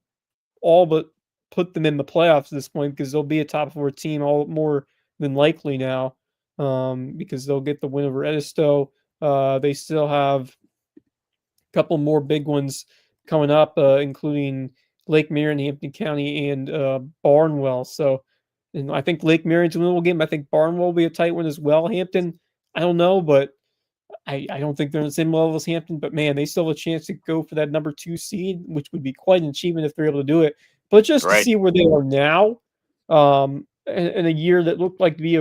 all but put them in the playoffs at this point, because they'll be a top 4 team all more than likely now, because they'll get the win over Edisto. They still have a couple more big ones coming up, including Lake Marion, Hampton County, and Barnwell. So, and I think Lake Marion's a winnable game. I think Barnwell will be a tight one as well. Hampton, I don't know, but I don't think they're on the same level as Hampton, but man, they still have a chance to go for that number 2 seed, which would be quite an achievement if they're able to do it. But just to right. see where they are now, in a year that looked like to be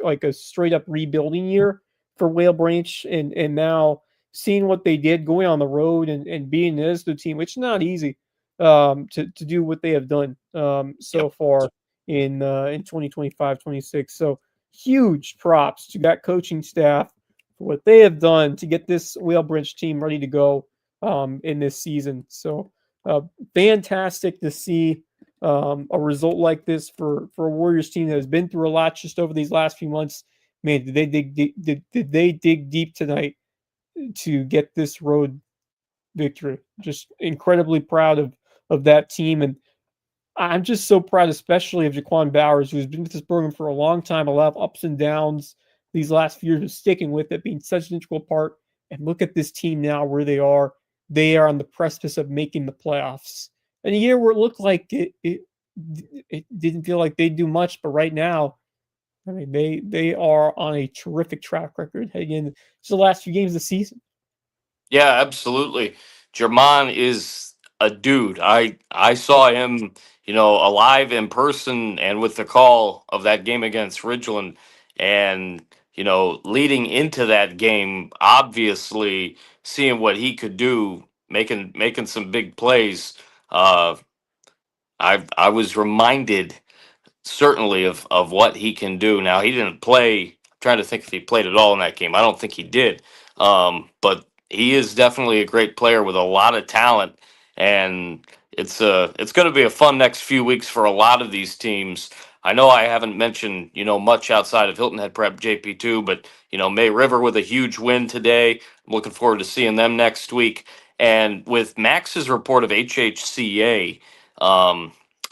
like a straight up rebuilding year for Whale Branch, and now seeing what they did going on the road and being this the team, which is not easy, to do what they have done so Yep. far in 2025-26. So huge props to that coaching staff for what they have done to get this Whale Branch team ready to go in this season. So fantastic to see a result like this for a Warriors team that has been through a lot just over these last few months. Man, did they dig deep tonight to get this road victory? Just incredibly proud of that team, and I'm just so proud, especially of Jaquan Bowers, who's been with this program for a long time, a lot of ups and downs these last few years, but sticking with it, being such an integral part. And look at this team now, where they are. They are on the precipice of making the playoffs. And a year where it looked like it didn't feel like they'd do much, but right now, I mean, they are on a terrific track record heading into the last few games of the season. Yeah, absolutely. Jermon is a dude. I saw him, alive in person and with the call of that game against Ridgeland, and leading into that game, obviously seeing what he could do, making some big plays. Uh, I was reminded certainly of what he can do. Now he didn't play. I'm trying to think if he played at all in that game. I don't think he did. But he is definitely a great player with a lot of talent, and it's going to be a fun next few weeks for a lot of these teams. I know I haven't mentioned much outside of Hilton Head Prep JP2, but May River with a huge win today. I'm looking forward to seeing them next week. And with Max's report of HHCA.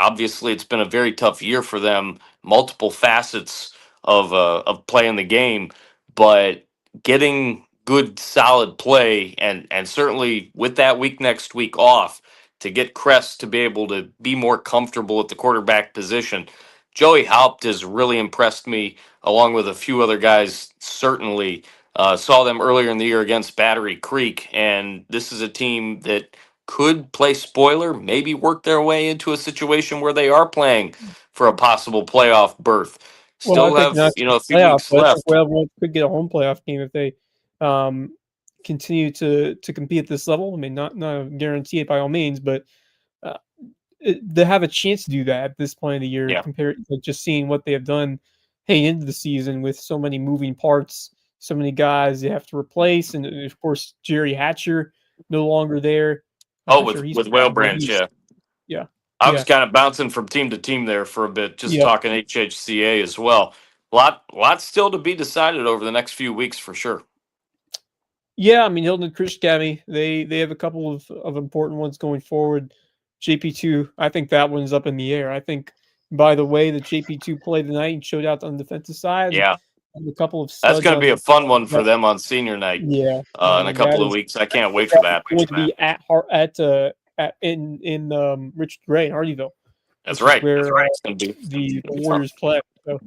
Obviously, it's been a very tough year for them. Multiple facets of playing the game, but getting good, solid play, and certainly with that week next week off, to get Crest to be able to be more comfortable at the quarterback position. Joey Haupt has really impressed me, along with a few other guys. Certainly, saw them earlier in the year against Battery Creek, and this is a team that could play spoiler, maybe work their way into a situation where they are playing for a possible playoff berth. Well, I Still think have, not a few playoff, weeks but I think left. Wales could get a home playoff game if they continue to compete at this level. I mean, not guarantee it by all means, but uh, they have a chance to do that at this point of the year. Yeah. Compared to just seeing what they have done heading into the season with so many moving parts, so many guys they have to replace, and of course Jerry Hatcher no longer there. I'm Oh, not sure with he's with back, Whale but Branch, yeah. yeah, I was yeah, kind of bouncing from team to team there for a bit, just yeah. talking HHCA as well. Lot still to be decided over the next few weeks for sure. Yeah, I mean Hilton and Chris Academy, they have a couple of important ones going forward. JP2, I think that one's up in the air. I think by the way that JP2 played tonight and showed out on the defensive side, Yeah, and a couple of that's studs going to on be a the fun one for that, them on senior night yeah, in a couple of weeks. I can't wait for that. going to be at in Richard Gray in Hardyville, That's which is right. where That's right. It's going to be. the Warriors play. So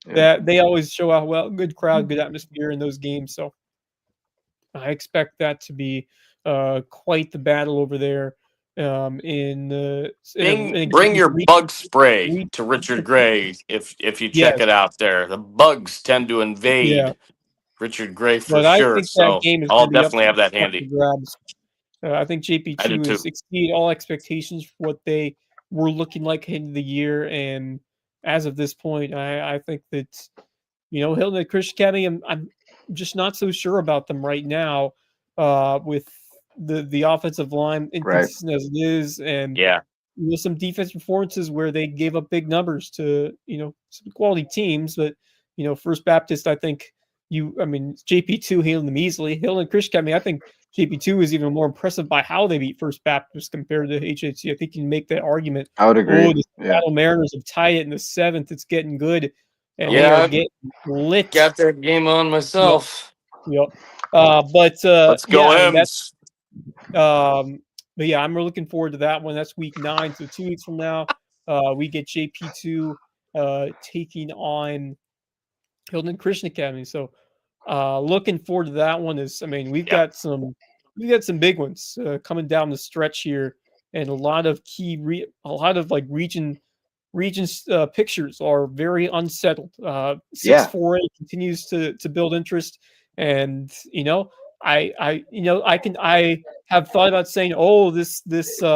Yeah. that they always show out well, good crowd, good atmosphere in those games. So I expect that to be quite the battle over there. In Bring your bug spray re- to Richard Gray if you check yes, it out there. The bugs tend to yeah, invade Richard Gray for but I sure. think that So game is I'll going to be up definitely have that for handy. grabs. I think I do JP2 has too. exceeded all expectations for what they were looking like in the year, and as of this point, I think that Hilton at Christian Academy, I'm just not so sure about them right now, with the offensive line Right. inconsistent as it is, and Yeah. some defense performances where they gave up big numbers to some quality teams, but First Baptist, I think JP2 handled them easily. Hill and Christian Academy, I think JP2 is even more impressive by how they beat First Baptist compared to HHC. I think you can make that argument. I would agree. Oh, the Yeah. Seattle Mariners have tied it in the 7th. It's getting good, and they Yeah, are I've getting lit. got that game on myself. Yep. Let's go, yeah, M's. but yeah, I'm really looking forward to that one. That's week 9, so 2 weeks from now, we get JP2 taking on Hilton Christian Academy. So, looking forward to that one. We've got some big ones coming down the stretch here, and a lot of regions pictures are very unsettled. 6-4A continues to build interest, and I have thought about saying, oh, this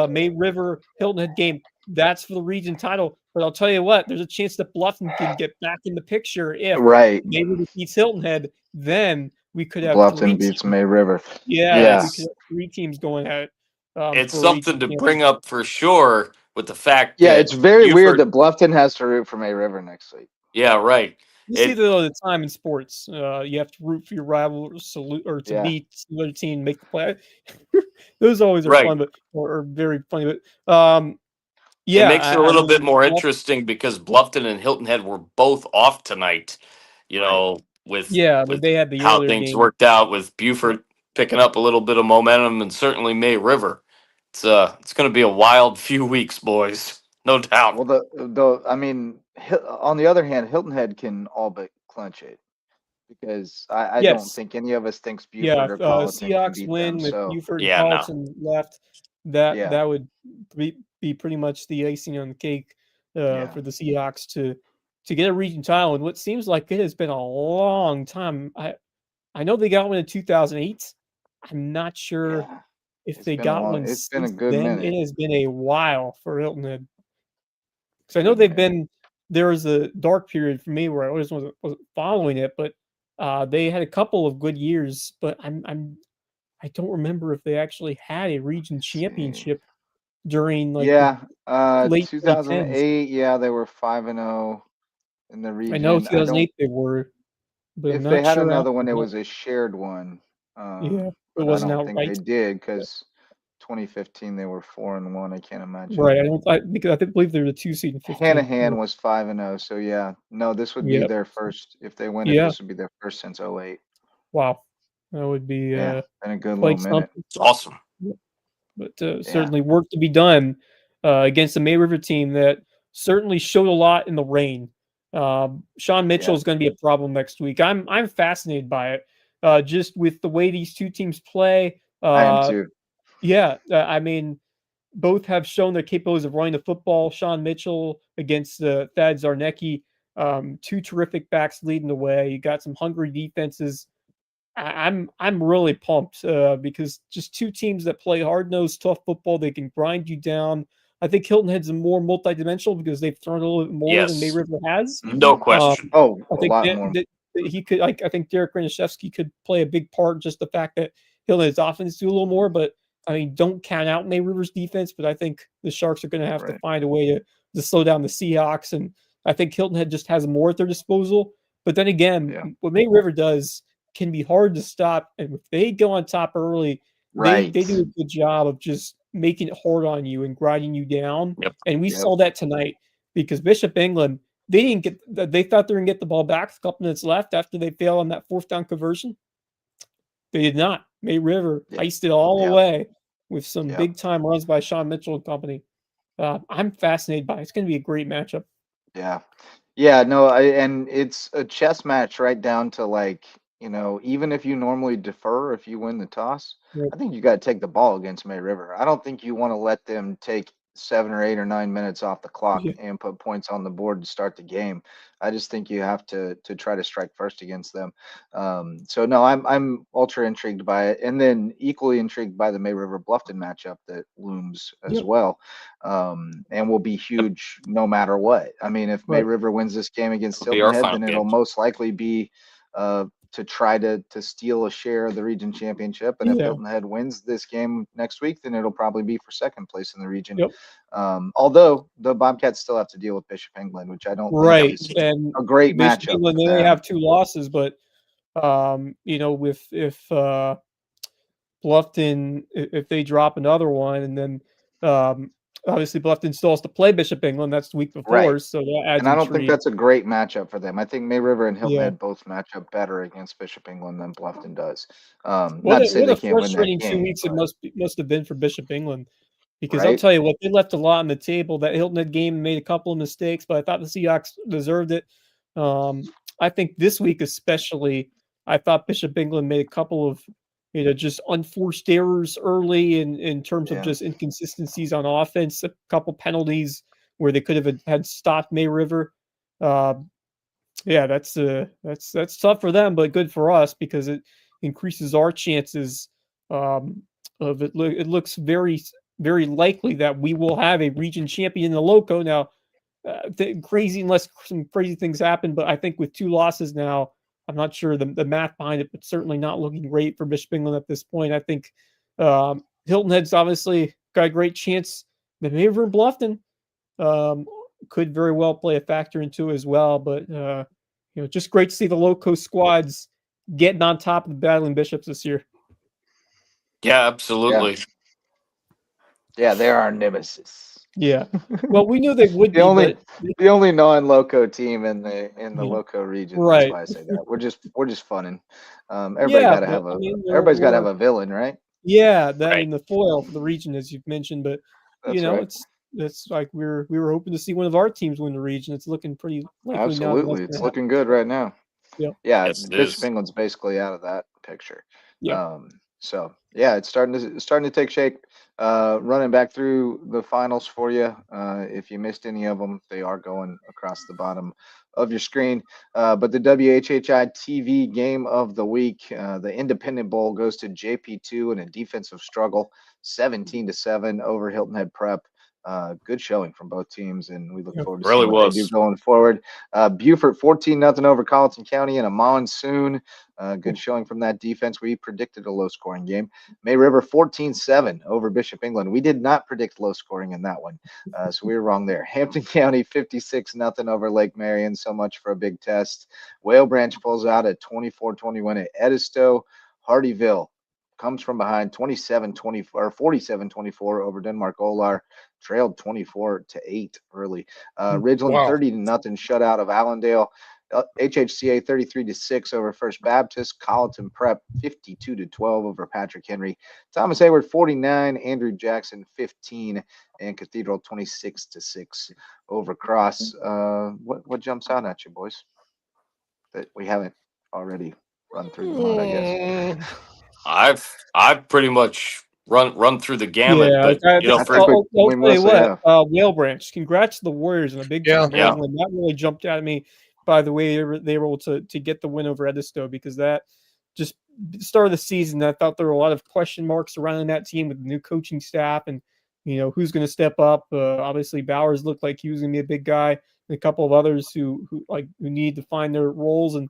May River Hilton Head game, that's for the region title. But I'll tell you what, there's a chance that Bluffton can get back in the picture if Right. May River beats Hilton Head. Then we could have Bluffton beats May River. Yeah, we could have 3 teams going at it. It's for something to bring up for sure with the fact Yeah, that it's very weird Buford- that Bluffton has to root for May River next week. Yeah, right. You see that all the time in sports. You have to root for your rival to beat another team, make the play. Those always are fun, but or very funny. But it makes it a little bit more interesting because Bluffton and Hilton Head were both off tonight. With they had the how things game. worked out with Buford picking up a little bit of momentum, and certainly May River. It's going to be a wild few weeks, boys. No doubt. Well, on the other hand, Hilton Head can all but clinch it because I don't think any of us thinks Buford or Colleton can beat win them. with So Buford and Colleton left. That would be pretty much the icing on the cake for the Seahawks to to get a region title in what seems like it has been a long time. I know they got one in 2008. I'm not sure Yeah, if it's they been a got long. one It's been a since good then. It minute. has been a while for Hilton Head. Because I know Good they've minute. been there was a dark period for me where I always wasn't following it, but they had a couple of good years. But I don't remember if they actually had a region Let's see. championship during like the Yeah, late 2010s. 2008. Yeah, they were 5-0 in the I know region. I don't. 2008 they were, but I'm If they not had sure another after one, it that. was a shared one. Yeah, it But I wasn't don't think outright. they did because 2015 they were 4-1. I can't imagine. Right. I don't. Because I believe they're the 2 seed in 15. Yeah. Hanahan was 5-0. So yeah, no, this would be Yep. their first. If they win it, Yeah. this would be their first since '08. Wow. That would be Yeah, been a good little quite minute. something. It's awesome. But Yeah, certainly work to be done against the May River team that certainly showed a lot in the rain. Sean Mitchell yeah, is going to be a problem next week. I'm fascinated by it, just with the way these two teams play. I am too. Yeah, I mean, both have shown their capabilities of running the football. Sean Mitchell against Thad Zarnecki, two terrific backs leading the way. You got some hungry defenses. I'm really pumped because just two teams that play hard nosed, tough football. They can grind you down. I think Hilton Head's more multidimensional because they've thrown a little bit more than May Yes, River has. no Um, question. Oh, I a think lot that, more. that he could. I think Derek Raniszewski could play a big part. Just the fact that Hilton Head's offense do a little more, but I mean, don't count out May River's defense. But I think the Sharks are going to have to Right. find a way to slow down the Seahawks, and I think Hilton Head just has more at their disposal. But then again, Yeah. what May River does can be hard to stop. And if they go on top early, they Right. do a good job of just making it hard on you and grinding you down. Yep. And we Yep. saw that tonight because Bishop England, they thought they were gonna get the ball back a couple minutes left after they failed on that fourth down conversion. They did not. May River Yeah. iced it all Yep. away with some Yep. big time runs by Sean Mitchell and company. I'm fascinated by it. It's going to be a great matchup. Yeah. Yeah, no, and it's a chess match right down to like, even if you normally defer if you win the toss, Yep. I think you got to take the ball against May River. I don't think you want to let them take 7 or 8 or 9 minutes off the clock Yeah. and put points on the board to start the game. I just think you have to try to strike first against them. So no, I'm ultra intrigued by it, and then equally intrigued by the May River Bluffton matchup that looms as Yep. well, and will be huge no matter what. I mean, if May Right. River wins this game against It'll be Hilton our Head, final then it'll game. most likely be to try to steal a share of the region championship. And if Yeah. Hilton Head wins this game next week, then it'll probably be for second place in the region. Yep. Although the Bobcats still have to deal with Bishop England, which I don't think Right. is And a great Bishop matchup England, for they may them. have 2 losses, but with if Bluffton, if they drop another one, and then obviously Bluffton still has to play Bishop England. That's the week before, Right. so that adds And I don't think intrigue. that's a great matchup for them. I think May River and Hilton Yeah. Head both match up better against Bishop England than Bluffton does. What Not a to say what they a can't win that frustrating 2 game, weeks it must have been for Bishop England, because I'll right? tell you what, they left a lot on the table. That Hilton Head game made a couple of mistakes, but I thought the Seahawks deserved it. I think this week especially, I thought Bishop England made a couple of just unforced errors early in terms of Yeah. just inconsistencies on offense, a couple penalties where they could have had stopped May River. Yeah, that's tough for them, but good for us because it increases our chances of it. It looks very very likely that we will have a region champion in the Loco now. Crazy unless some crazy things happen, but I think with 2 losses now, I'm not sure the math behind it, but certainly not looking great for Bishop England at this point. I think Hilton Head's obviously got a great chance. The May River and Bluffton could very well play a factor into it as well. But just great to see the Loco squads getting on top of the Battling Bishops this year. Yeah, absolutely. Yeah, they're our nemesis. Yeah. Well, we knew they would The be, only but the only non-Loco team in the Yeah. Loco region. Right. That's why I say that. We're just funning. Everybody Yeah, got to but have I mean, everybody's got to have a villain, right? yeah, that Right. in the foil for the region, as you've mentioned, but That's right. it's like we were hoping to see one of our teams win the region. It's looking pretty likely now that that's Absolutely. It's gonna happen. looking good right now. Yep. Yeah, Yes, it Bishop is. England's basically out of that picture. Yeah. So yeah, it's starting to take shape. Running back through the finals for you. If you missed any of them, they are going across the bottom of your screen. But the WHHI-TV game of the week, the Independent Bowl, goes to JP2 in a defensive struggle, 17-7 over Hilton Head Prep. Good showing from both teams, and we look forward to Really seeing what was. they do going forward. Beaufort 14-0 over Colleton County in a monsoon. Good showing from that defense. We predicted a low-scoring game. May River 14-7 over Bishop England. We did not predict low scoring in that one, so we were wrong there. Hampton County 56-0 over Lake Marion. So much for a big test. Whale Branch pulls out at 24-21 at Edisto. Hardyville comes from behind 27-24 or 47-24 over Denmark Olar. Trailed 24-8 early. Ridgeland 30-0 shutout of Allendale. HHCA 33-6 over First Baptist. Colleton Prep 52-12 over Patrick Henry. Thomas Hayward 49, Andrew Jackson 15, and Cathedral 26-6 over Cross. What jumps out at you, boys, that we haven't already run through the mud, I guess? I've pretty much run through the gamut, Yeah, but I you know, I for think I'll we tell you mostly what, have. Whale Branch, congrats to the Warriors in a big time. Yeah. Ridgeland. That really jumped out at me by the way they were able to get the win over Edisto, because that just start of the season, I thought there were a lot of question marks surrounding that team with the new coaching staff and who's going to step up. Obviously, Bowers looked like he was going to be a big guy, and a couple of others who need to find their roles. And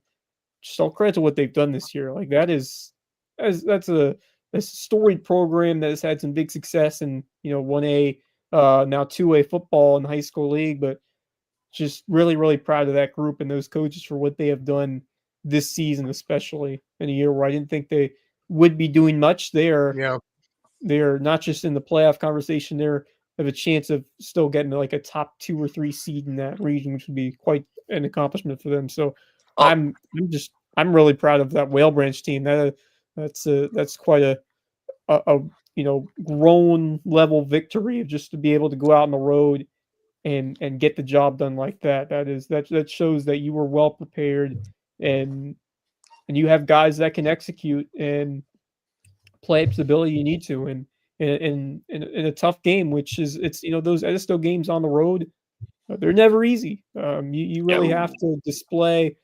just all credit to what they've done this year. Like that's a storied program that has had some big success in 1A, now 2A football in the high school league, but just really, really proud of that group and those coaches for what they have done this season, especially in a year where I didn't think they would be doing much. They're not just in the playoff conversation, they're have a chance of still getting like a top 2 or 3 seed in that region, which would be quite an accomplishment for them. So I'm really proud of that Whale Branch team. That's quite a grown level victory, just to be able to go out on the road and get the job done like that. That shows that you were well prepared, and you have guys that can execute and play up to the ability you need to. And in a tough game, which is those Edisto games on the road, they're never easy. You really have to display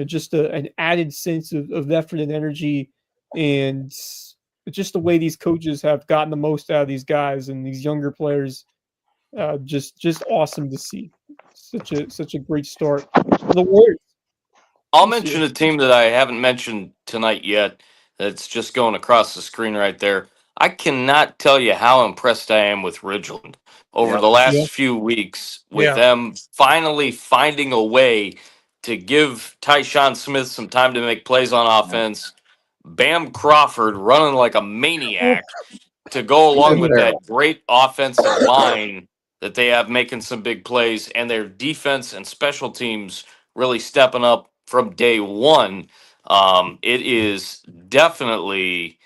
just an added sense of effort and energy, and just the way these coaches have gotten the most out of these guys and these younger players. Just awesome to see. Such a great start for the Warriors. I'll mention a team that I haven't mentioned tonight yet. That's just going across the screen right there. I cannot tell you how impressed I am with Ridgeland over the last few weeks, with them finally finding a way to give Tyshawn Smith some time to make plays on offense. Bam Crawford running like a maniac to go along with that great offensive line that they have, making some big plays, and their defense and special teams really stepping up from day one. It is definitely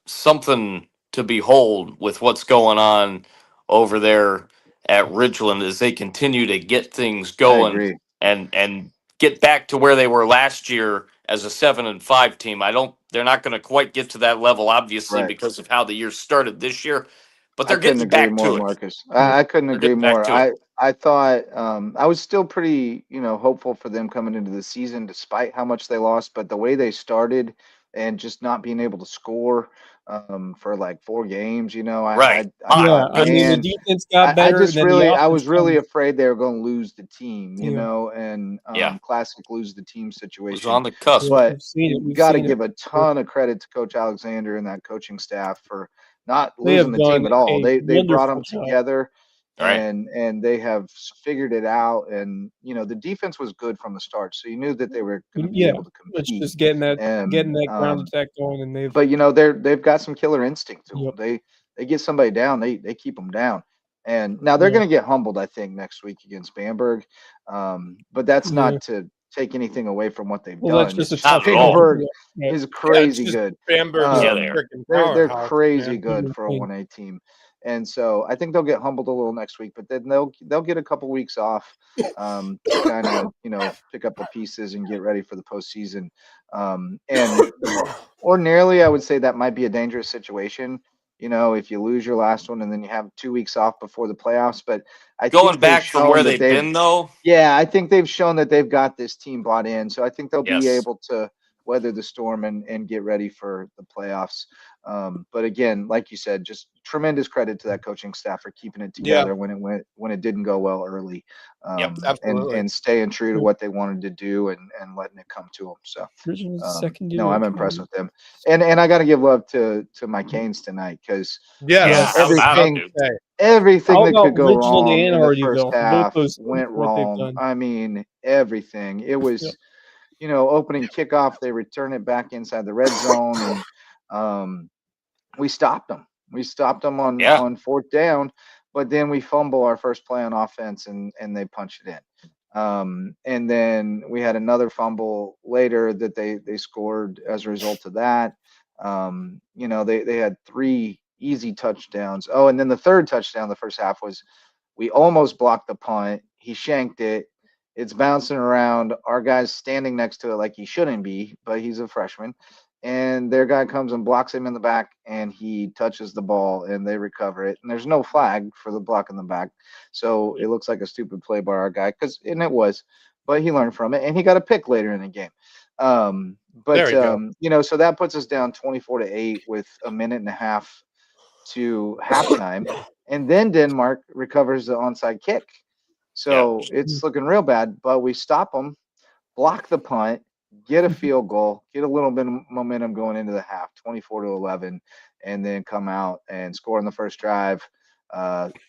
something to behold with what's going on over there at Ridgeland as they continue to get things going and get back to where they were last year as a 7-5 team. They're not going to quite get to that level, obviously, because of how the year started this year, but they're getting back to it. Marcus. I couldn't agree more. I thought I was still pretty, hopeful for them coming into the season, despite how much they lost. But the way they started and just not being able to score for like 4 games, the defense got better. I was really afraid they were going to lose the team, and Classic lose the team situation. It was on the cusp. But you got to give a ton of credit to Coach Alexander and that coaching staff for not losing the team at all. They brought them together. And they have figured it out, and the defense was good from the start, so you knew that they were going to be able to compete. It's just getting that ground attack going, and they've got some killer instinct to them. They get somebody down, they keep them down, and now they're going to get humbled, I think, next week against Bamberg, but that's not to take anything away from what they've done. Bamberg is crazy good. Bamberg's they're crazy good for a 1A team. And so I think they'll get humbled a little next week, but then they'll get a couple weeks off to kind of pick up the pieces and get ready for the postseason. And ordinarily, I would say that might be a dangerous situation if you lose your last one and then you have 2 weeks off before the playoffs. But I Going think they've back from where shown that they've been, though. yeah, I think they've shown that they've got this team bought in. So I think they'll be Yes. able to weather the storm and get ready for the playoffs. But again, like you said, just tremendous credit to that coaching staff for keeping it together when it didn't go well early, absolutely. and staying true to what they wanted to do and letting it come to them. So no, I'm impressed with them, and I got to give love to my Canes tonight because everything that could go wrong in the first half went wrong. I mean, everything. It was. Opening kickoff, they return it back inside the red zone, and we stopped them. We stopped them on fourth down, but then we fumble our first play on offense, and they punch it in. And then we had another fumble later that they scored as a result of that. They had 3 easy touchdowns. Oh, and then the third touchdown the first half was we almost blocked the punt. He shanked it. It's bouncing around. Our guy's standing next to it like he shouldn't be, but he's a freshman. And their guy comes and blocks him in the back, and he touches the ball, and they recover it. And there's no flag for the block in the back. So it looks like a stupid play by our guy, and it was. But he learned from it, and he got a pick later in the game. So that puts us down 24-8 with a minute and a half to halftime. And then Denmark recovers the onside kick. So it's looking real bad, but we stop them, block the punt, get a field goal, get a little bit of momentum going into the half, 24-11, and then come out and score on the first drive,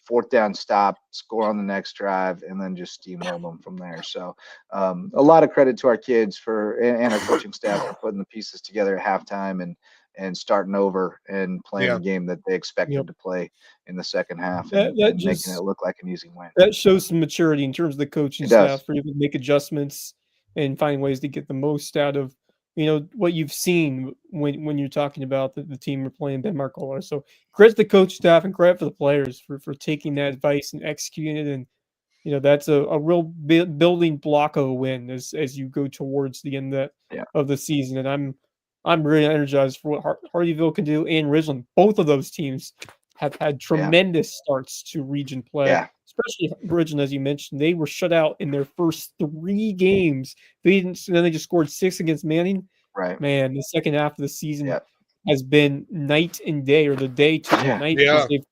fourth down stop, score on the next drive, and then just steamroll them from there. So a lot of credit to our kids and our coaching staff for putting the pieces together at halftime and starting over and playing the game that they expected to play in the second half and making it look like an easy win. That shows some maturity in terms of the coaching staff for able to make adjustments and find ways to get the most out of what you've seen when you're talking about the team you're playing Denmark. So credit the coach staff and credit for the players for taking that advice and executing it. And that's a real building block of a win as you go towards the end of the season. And I'm really energized for what Hardyville can do and Ridgeland. Both of those teams have had tremendous starts to region play, especially Ridgeland, as you mentioned. They were shut out in their first 3 games. Then they just scored 6 against Manning. Right, man. The second half of the season has been night and day, or the day to night. They've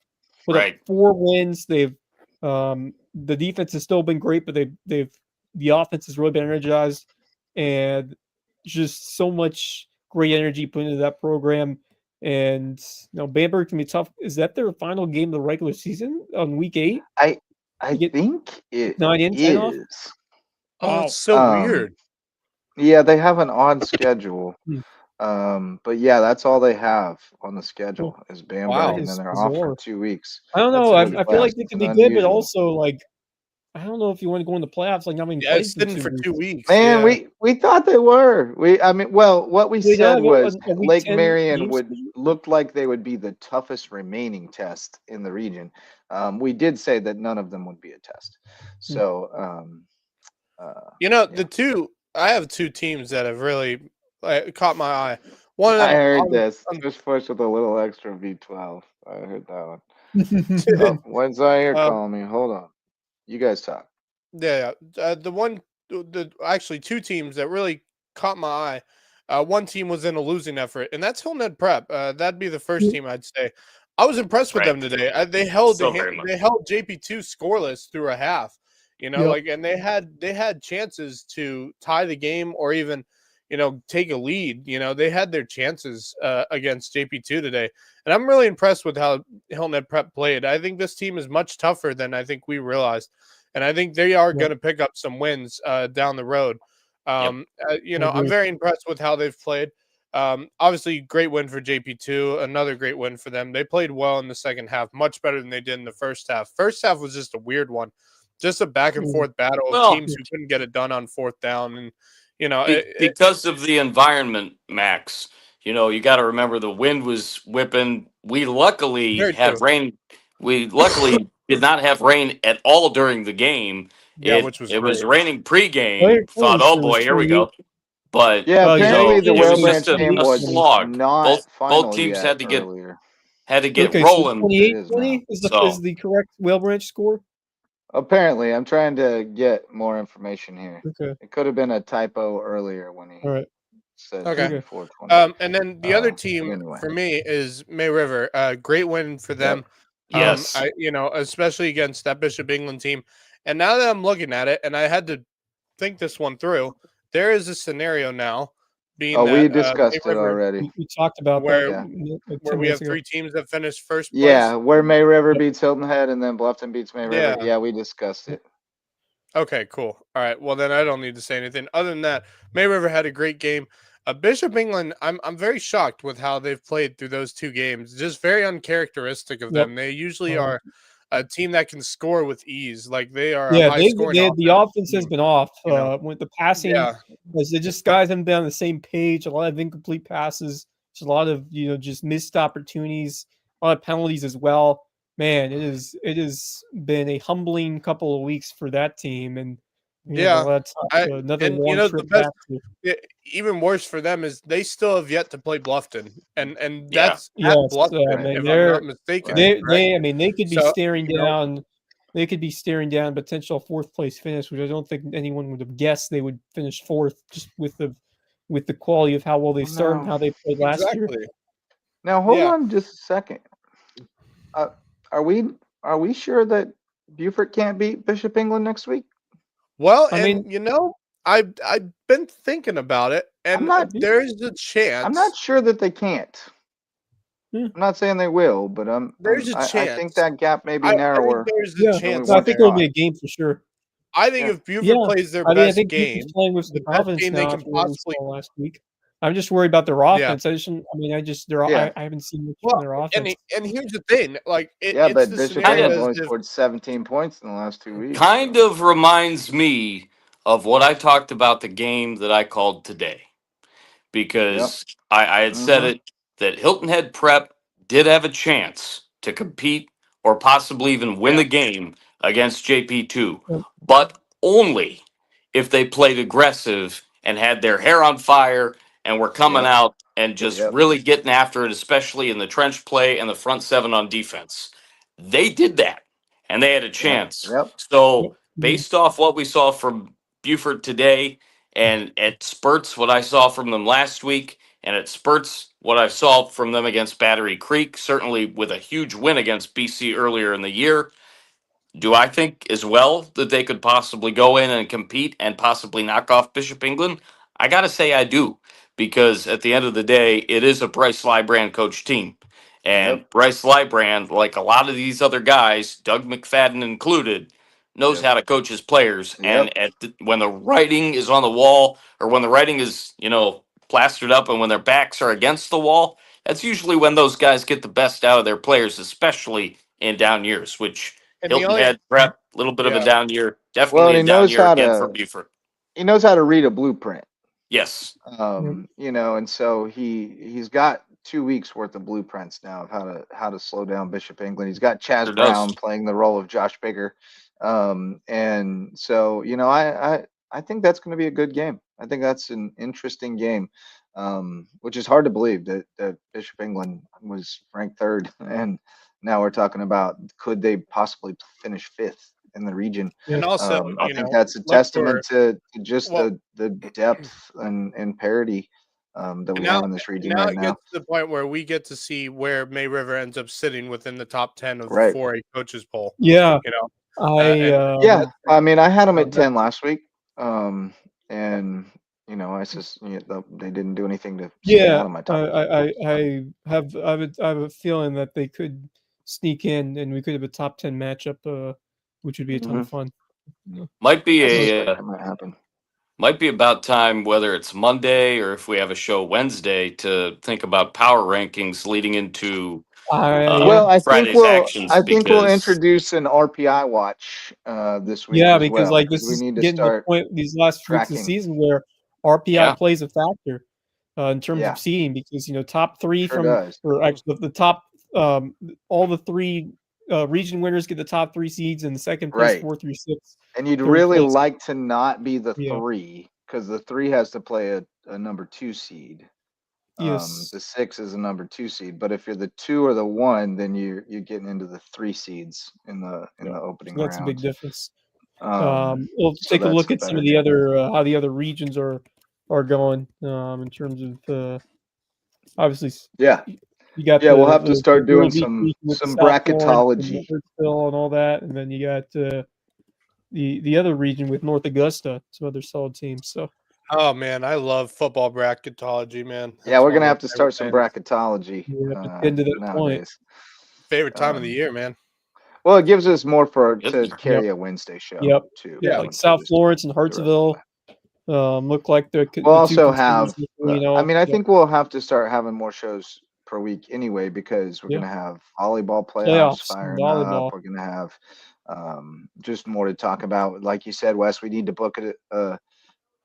put up 4 wins. They've the defense has still been great, but the offense has really been energized, and just so much great energy put into that program. And Bamberg can be tough. Is that their final game of the regular season on week 8? I think it 9 and 10 off? Oh, it's so weird. Yeah, they have an odd schedule. But yeah, that's all they have on the schedule is Bamberg, and then they're off for 2 weeks. I don't know. I feel like they could be good, but also I don't know if you want to go in the playoffs. Not many plays for 2 weeks. Man, we thought they were. What we said was Lake Marion looked like they would be the toughest remaining test in the region. We did say that none of them would be a test. So, I have 2 teams that have really caught my eye. One of them, I heard this. Just push with a little extra V12. I heard that one. When's I here calling me? Hold on. You guys talk. Yeah. Actually 2 teams that really caught my eye. One team was in a losing effort, and that's Hilton Head Prep. That'd be the first team I'd say. I was impressed with them today. They held JP2 scoreless through a half. And they had chances to tie the game or even take a lead. They had their chances against JP2 today. And I'm really impressed with how Hilton Head Prep played. I think this team is much tougher than I think we realized. And I think they are going to pick up some wins down the road. I'm very impressed with how they've played. Obviously, great win for JP2. Another great win for them. They played well in the second half, much better than they did in the first half. First half was just a weird one. Just a back and forth battle of teams who couldn't get it done on fourth down. And because of the environment, Max, you got to remember the wind was whipping. We luckily had rain. We luckily did not have rain at all during the game. Which was it was raining pregame. Thought, oh boy, here we go. But apparently the it was Whale just Branch game a was slog. not Both teams had to get earlier. had to get Okay, so rolling. 28-20 is So the correct Whale Branch score? Apparently, I'm trying to get more information here. Okay. It could have been a typo earlier when he All right. said Okay. 24-20. And then the other team anyway. for me is May River. Great win for them. yes, Especially against that Bishop England team. And now that I'm looking at it, and I had to think this one through, there is a scenario now being that we discussed May it River, already. We talked about where that like where 10 we have minutes ago. 3 teams that finished first place. Yeah, where May River Yep. beats Hilton Head and then Bluffton beats May River. Yeah. Yeah, we discussed it. Okay, cool. All right. Well, then I don't need to say anything. Other than that, May River had a great game. Bishop England, I'm very shocked with how they've played through those 2 games. Just very uncharacteristic of them. They usually are a team that can score with ease. Like they are a high scoring offense. The offense has been off. you know. With the passing, as they just guys haven't been on the same page. A lot of incomplete passes. Just a lot of just missed opportunities. A lot of penalties as well. Man, it has been a humbling couple of weeks for that team, and another long trip back to. Even worse for them is they still have yet to play Bluffton, and Yeah. that's at Bluffton, man, if I'm not mistaken. They could be staring down. They could be staring down potential 4th place finish, which I don't think anyone would have guessed they would finish 4th, just with the quality of how well they started and how they played last year. Now hold on just a second. Are we sure that Beaufort can't beat Bishop England next week? Well, I've been thinking about it, and there's a chance. I'm not sure that they can't. I'm not saying they will, but there's a chance. I think that gap may be narrower. I think there's a chance. I think it'll be a game for sure. I think if Beaufort plays their best game, playing with the best game they can possibly last week. I'm just worried about their offense. I haven't seen much in their offense. And here's the thing, like but Bishop England only scored 17 points in the last 2 weeks. Kind of reminds me of what I talked about the game that I called today, because I had said it that Hilton Head Prep did have a chance to compete or possibly even win the game against JP2, but only if they played aggressive and had their hair on fire and were coming out and just really getting after it, especially in the trench play and the front 7 on defense. They did that, and they had a chance. So based off what we saw from Beaufort today, and at spurts what I saw from them last week, and at spurts what I saw from them against Battery Creek, certainly with a huge win against BC earlier in the year, do I think as well that they could possibly go in and compete and possibly knock off Bishop England? I got to say I do, because at the end of the day, it is a Bryce Lybrand coach team. And Bryce Lybrand, like a lot of these other guys, Doug McFadden included, knows how to coach his players. And when the writing is on the wall, or when the writing is, plastered up, and when their backs are against the wall, that's usually when those guys get the best out of their players, especially in down years, which Hilton Head Prep, a little bit of a down year, definitely a down year again for Beaufort. He knows how to read a blueprint. Yes. And so he's got 2 weeks worth of blueprints now of how to slow down Bishop England. He's got Chaz Brown playing the role of Josh Bigger. And so, I think that's going to be a good game. I think that's an interesting game, which is hard to believe that Bishop England was ranked 3rd. And now we're talking about, could they possibly finish 5th in the region? And also, I think that's a testament to just the depth and parity that we have in this region right now. Now it gets to the point where we get to see where May River ends up sitting within the top 10 of the 4A coaches poll. Yeah. I mean, I had them at 10 last week. And I just they didn't do anything to stay out of my top. I have a feeling that they could sneak in, and we could have a top 10 matchup, which would be a ton of fun. Might be that might happen. Might be about time, whether it's Monday or if we have a show Wednesday, to think about power rankings leading into I Friday's actions. I think we'll introduce an RPI watch this week. Yeah, because this we is need to getting to the point these last few weeks of the season where RPI plays a factor in terms of seeding, because top 3 or actually the top all the 3 region winners get the top 3 seeds, and the second place 4 through 6. And you'd really like to not be the 3, because the 3 has to play a number 2 seed. Yes. The 6 is a number 2 seed, but if you're the 2 or the 1, then you're getting into the 3 seeds in the opening So that's a big round. difference. We'll So take a that's look a at some better of the deal. other how the other regions are going in terms of obviously Yeah. you got Yeah, we'll have to the start doing Northeast some region with the South Florence and bracketology. Edwardsville and all that, and then you got the other region with North Augusta, some other solid teams. So Oh man, I love football bracketology, man. Yeah, That's we're one gonna of have my to start some favorite things. bracketology yeah, but getting to that point, nowadays. Favorite time of the Um, year, man. Well, it gives us more to Yep. carry a Wednesday show Yep. too. Yeah, Yeah. like going South forward Florence and the rest of the Hartsville way. look like the We'll the two also contenders have. look really I all. mean, I Yep. think we'll have to start having more shows per week anyway because we're Yeah. gonna have volleyball playoffs Playoffs and firing up. volleyball. We're gonna have just more to talk about. Like you said, Wes, we need to book a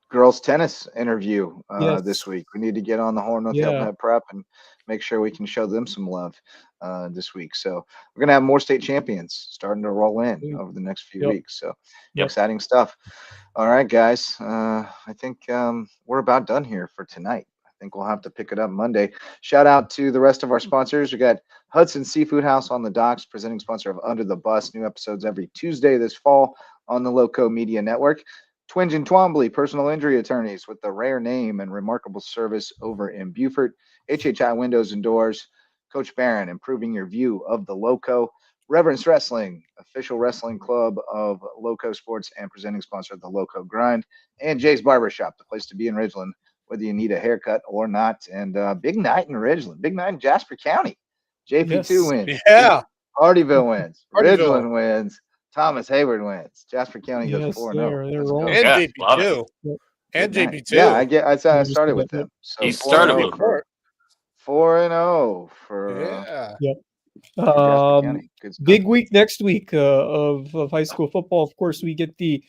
girls tennis interview Yes. this week. We need to get on the horn with Hilton Yeah. Head Prep and make sure we can show them some love this week. So we're gonna have more state champions starting to roll in Sweet. over the next few Yep. weeks. So Yep. exciting stuff. All right, guys. I think we're about done here for tonight. I think we'll have to pick it up Monday. Shout out to the rest of our sponsors. We got Hudson Seafood House on the docks, presenting sponsor of Under the Bus. New episodes every Tuesday this fall on the Lowco Media Network. Twinge and Twombly, personal injury attorneys with the rare name and remarkable service over in Beaufort. HHI Windows and Doors. Coach Barron, improving your view of the Lowco. Reverence Wrestling, official wrestling club of Lowco Sports and presenting sponsor of the Lowco Grind. And Jay's Barbershop, the place to be in Ridgeland, whether you need a haircut or not. And big night in Ridgeland, big night in Jasper County. JP2 Yes. wins. Yeah. Hardyville wins. Hardyville. Ridgeland wins. Thomas Hayward wins. Jasper County goes Yes, 4-0. they're Let's go. rolling. And Yeah, JP love it. two. Yep. And Good night. JP two. Yeah, I Yeah, started with yep. them. So He started with 4-0 for Report. 4-0 for Yeah. Yep. Jasper County. Good stuff. Big week next week of high school football. Of course, we get the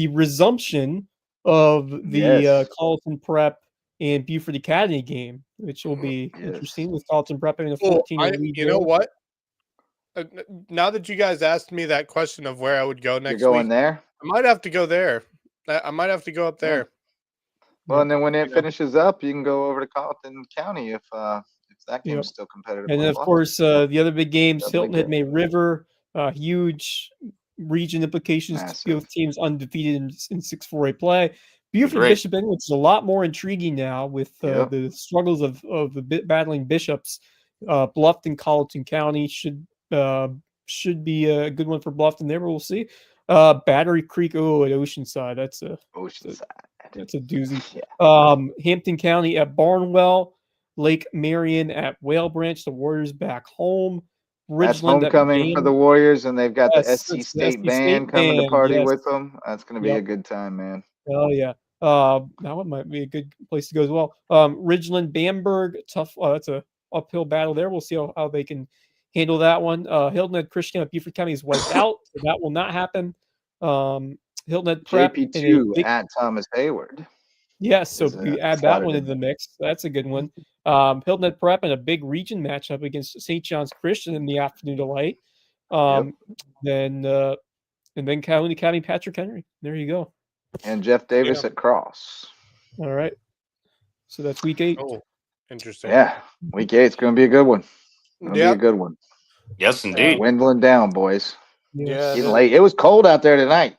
resumption of the Yes. Carleton Prep and Beaufort Academy game, which will be Yes. interesting with Carleton Prep having a Well, 14 lead. you know what? Now that you guys asked me that question of where I would go You're next going week, there? I might have to go there. I might have to go up there. Well, and then when it You know. finishes up, you can go over to Carleton County if that game's Yep. still competitive. And then, with of Bluff. course, the other big games, That big Hilton Head game. May River, huge region implications. Massive. Both teams undefeated in 6-4A play. Beaufort Great. Bishop England is a lot more intriguing now with Yep. the struggles of the battling bishops. Bluffton, Colleton County should be a good one for Bluffton there, but we'll see. Battery Creek, at Oceanside. That's a doozy. Yeah. Hampton County at Barnwell, Lake Marion at Whale Branch. The Warriors back home. That's Ridgeland at homecoming for the Warriors, and they've got Yes, the it's SC the State SC band State coming to band, party yes. with them. That's going to be a Yep. good time, man. Oh yeah. That one might be a good place to go as well. Ridgeland, Bamberg, tough. That's a uphill battle there. We'll see how they can handle that one. Hilton Head Christian at Beaufort County is wiped out, so that will not happen. Hilton Head Prep in a JP2 big- at Thomas Hayward. Yes, so is, you add that slotted one in into the mix. That's a good one. Hilton Head Prep in a big region matchup against St. John's Christian in the afternoon delight. Then County County Patrick Henry. There you go. And Jeff Davis at Cross. All right. So that's week 8. Oh, interesting. Yeah, week 8 is going to be a good one. Going to be a good one. Yes, indeed. Dwindling down, boys. Yeah. Getting late. It was cold out there tonight.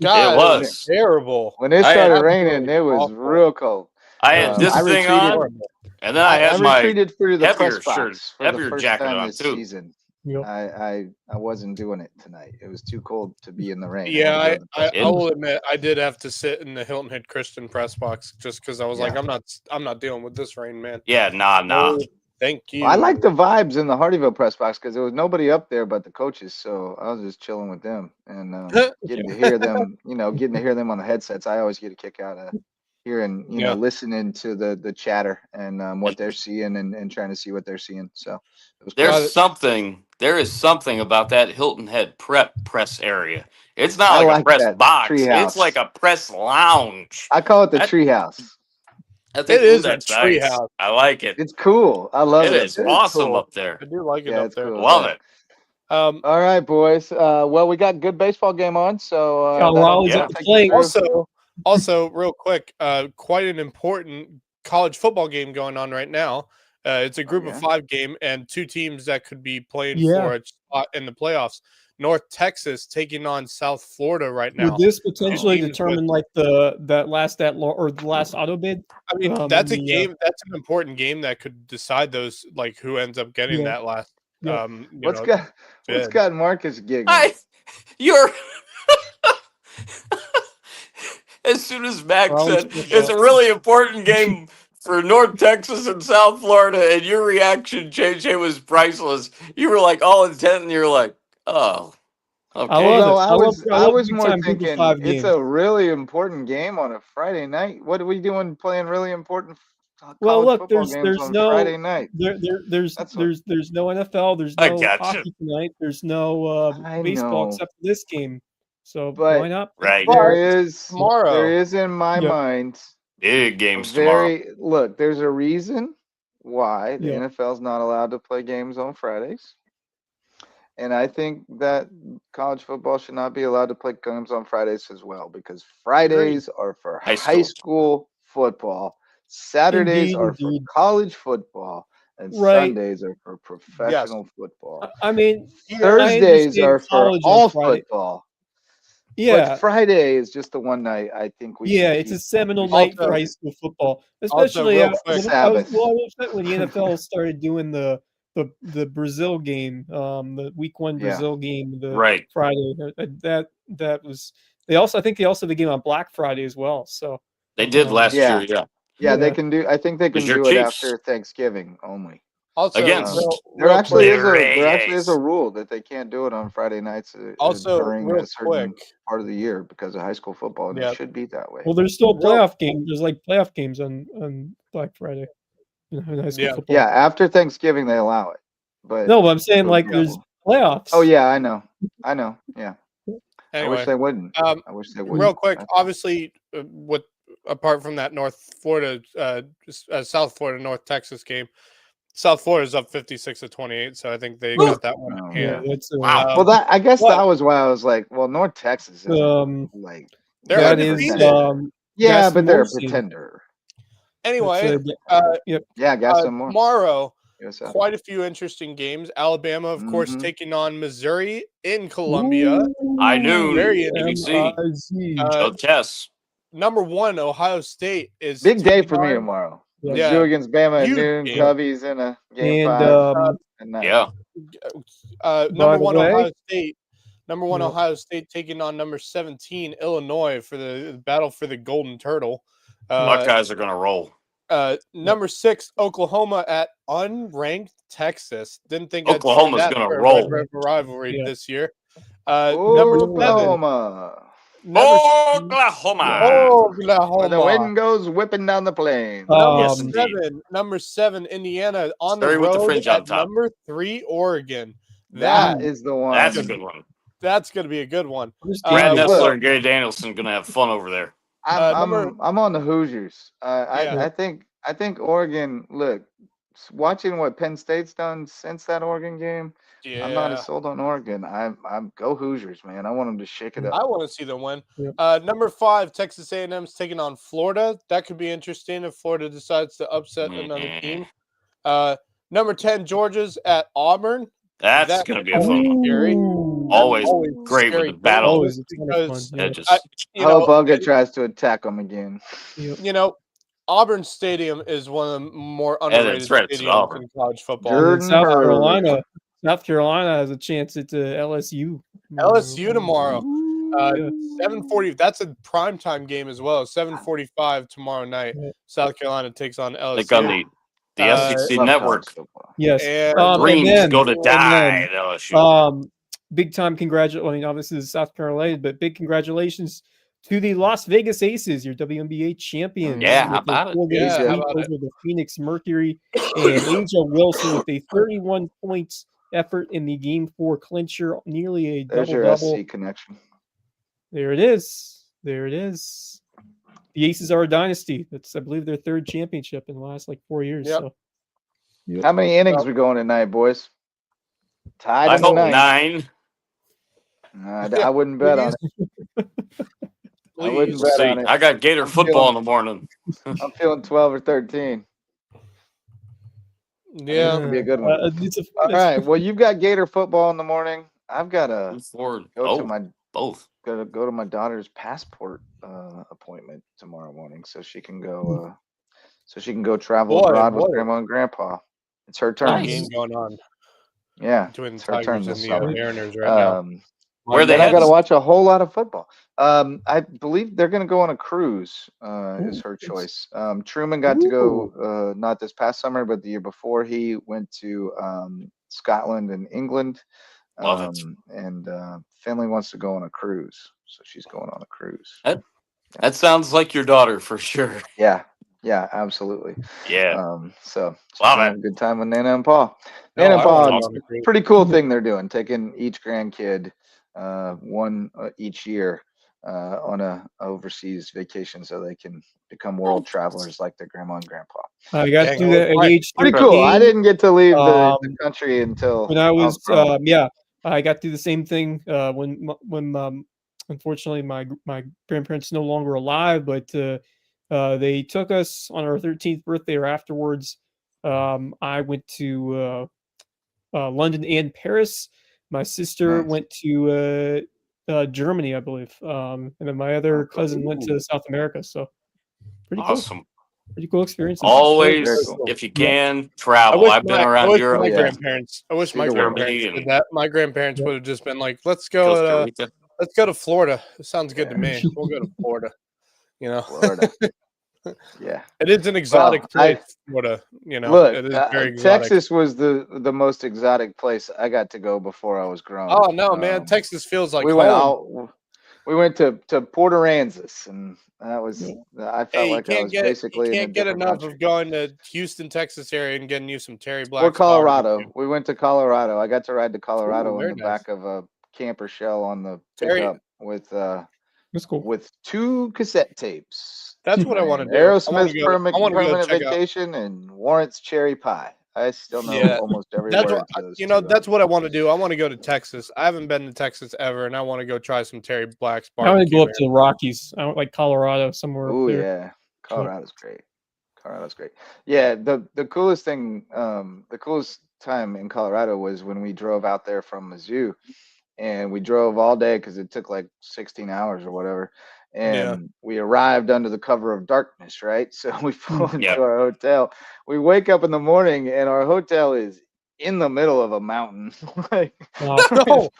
God, It was. terrible. When it I- started I'm raining, really it was awful. real cold. I had this I thing retreated- on, and then I had my retreated through the heavier press shirt, box for the heavier first jacket time on this too. season. Yep. I wasn't doing it tonight. It was too cold to be in the rain. Yeah, had to go to the press I will admit I did have to sit in the Hilton Head Christian press box just because I was like, Yeah. I'm not dealing with this rain, man. Yeah, nah. No, thank you. I like the vibes in the Hardyville press box because there was nobody up there but the coaches, so I was just chilling with them and getting to hear them. Getting to hear them on the headsets. I always get a kick out of hearing, listening to the chatter and what they're seeing and trying to see what they're seeing. So it was cool. There is something about that Hilton Head Prep press area. It's not I like a like press that box. treehouse. It's like a press lounge. I call it the That- treehouse. I think It is a that's tree nice. house. I like it. It's cool. I love it. It is It's awesome cool. up there. I do like it Yeah, up it's there. cool. Love it. All right, boys. Well, we got good baseball game on, so Cal Raleigh's yeah. up to play. Also, real quick, quite an important college football game going on right now. It's a group of 5 game and 2 teams that could be playing for a spot in the playoffs. North Texas taking on South Florida right now. Would this potentially determine like the last auto bid? I mean, that's a game. That's an important game that could decide those, like who ends up getting that last. What's got Marcus giggling? You're as soon as Max said it's a really important game for North Texas and South Florida, and your reaction, JJ, was priceless. You were like all intent, and you're like, "Oh, okay." I was more thinking it's a really important game on a Friday night. What are we doing playing really important? There's no Friday night. There's no NFL. There's no hockey tonight. There's no baseball except for this game. So why not? Right. There is tomorrow. There is in my mind big games tomorrow. Look, there's a reason why the NFL is not allowed to play games on Fridays. And I think that college football should not be allowed to play games on Fridays as well, because Fridays are for high school football, Saturdays are for college football, and Sundays are for professional football. I mean, Thursdays are for all football. Yeah, but Friday is just the one night I think we. Yeah, it's a seminal night for high school football, especially when the NFL started doing the Brazil game, the week 1 Brazil game, Friday. That was I think they also had the game on Black Friday as well. So they did last year. Yeah, they can do. I think they can do it after Thanksgiving only. Also, there actually is a rule that they can't do it on Friday nights during a certain part of the year because of high school football, and it should be that way. Well, there's still playoff games. There's like playoff games on Black Friday in high school football. Yeah, after Thanksgiving they allow it, but I'm saying like there's playoffs. Oh yeah, I know. Yeah. Anyway, I wish they wouldn't. Real quick, obviously, apart from that South Florida North Texas game. South Florida's up 56-28, so I think they got that one. Wow. Well, that that was why I was like, well, North Texas is like they're but they're a pretender. Anyway, got some more tomorrow. Quite a few interesting games. Alabama, of course, taking on Missouri in Columbia. I knew. Very interesting. Number 1, Ohio State is big day for me tomorrow. Mizzou against Bama at noon. Cubbies in a game 5. Number one, Ohio State taking on number 17 Illinois for the battle for the Golden Turtle. Buckeyes are going to roll. Number 6 Oklahoma at unranked Texas. Didn't think Oklahoma's going to roll rivalry this year. Number 7. Oklahoma. The wind goes whipping down the plain. Number 7, Indiana on the road at number 3, Oregon. That is the one. That's a good one. That's going to be a good one. Brad Nessler and Gary Danielson going to have fun over there. I'm on the Hoosiers. I think Oregon. Look, watching what Penn State's done since that Oregon game. Yeah. I'm not as sold on Oregon. I'm go Hoosiers, man. I want them to shake it up. I want to see them win. Number 5, Texas A&M's taking on Florida. That could be interesting if Florida decides to upset another team. Number 10, Georgia's at Auburn. That's going to be a fun one. Always great with the battle. I hope Bugga tries to attack them again. Auburn Stadium is one of the more underrated stadiums in college football. South Carolina has a chance at LSU. LSU tomorrow. 7:40. That's a primetime game as well. 7:45 tomorrow night. South Carolina takes on LSU. They got the SEC network. Yes. Dreams go to die at LSU. Big time congratulations. I mean, obviously this is South Carolina, but big congratulations to the Las Vegas Aces, your WNBA champions. Yeah, how about it? Over the Phoenix Mercury, and Angel Wilson with a 31 points effort in the Game 4 clincher, nearly a double-double. SC connection. There it is. The Aces are a dynasty. That's, I believe, their 3rd championship in the last 4 years. Yep. So. How many innings we going tonight, boys? Tied. I hope 9. I wouldn't bet on it. please. I wouldn't We'll bet see. on it. I got Gator I'm football in feeling- the morning. I'm feeling 12 or 13. Yeah. It'll be a good one. It's All right. Well, you've got Gator football in the morning. I've got to Look forward. go to my both. go to my daughter's passport appointment tomorrow morning, so she can go. So she can go travel Boy, abroad with what a- grandma and grandpa. It's her Big turn. Nice. game going on Yeah, between the it's her turn Tigers and this the summer. Mariners right now. Where they Then I got to headed? watch a whole lot of football. I believe they're going to go on a cruise. Is her Ooh, choice. Truman got to go not this past summer, but the year before. He went to Scotland and England. Love it. And Finley wants to go on a cruise, so she's going on a cruise. That sounds like your daughter for sure. Yeah, absolutely. Yeah. So she's Love gonna it. have a good time with Nana and Paul. No, Nana and I Paul, wanna go on a cruise. pretty cool thing they're doing, taking each grandkid one each year on a overseas vacation so they can become world travelers like their grandma and grandpa. I got to Dang, do I that at was age Pretty 13. cool. I didn't get to leave the Um, country until when I was grown. I got to do the same thing when unfortunately my grandparents no longer alive, but they took us on our 13th birthday or afterwards. I went to London and Paris. My sister Nice. went to Germany, I believe, and then my other cousin went to South America. So pretty cool. Awesome. Pretty cool experiences. Always, Very cool. if you Yeah. can, travel. I've been around my Europe, grandparents. I wish See my the world. grandparents Germany, did and that. My grandparents would have just been like, "Let's Costa go. Rica. Let's go to Florida. It sounds good to Yeah. me. We'll go to Florida." You know, Florida. Yeah. it is an exotic Well, place. Florida. You know, Look, it is very exotic. Texas was the most exotic place I got to go before I was grown. Oh no, man! Texas feels like we home. went we went to Port Aransas, and that was I felt Hey, like I was basically you in a can't get different enough country. of going to Houston, Texas area and getting you some Terry Black's Or Colorado. barbecue. We went to Colorado. I got to ride to Colorado in very the nice. back of a camper shell on the Terry- pickup with That's cool. with 2 cassette tapes. That's what I want to do. Aerosmith's I wanna go Permanent check out. Vacation and Warrant's Cherry Pie. I still know Yeah, almost every That's word what to those you know. 2 That's what I want to do. I want to go to Texas. I haven't been to Texas ever, and I want to go try some Terry Black's I want to barbecue. go up to the Rockies. I want like Colorado somewhere Oh up there. yeah, Colorado's great. Colorado's great. Yeah, the coolest thing, the coolest time in Colorado was when we drove out there from Mizzou, and we drove all day because it took like 16 hours or whatever. And we arrived under the cover of darkness, right? So we pull into Yep. our hotel. We wake up in the morning, and our hotel is in the middle of a mountain. Like, Wow. No,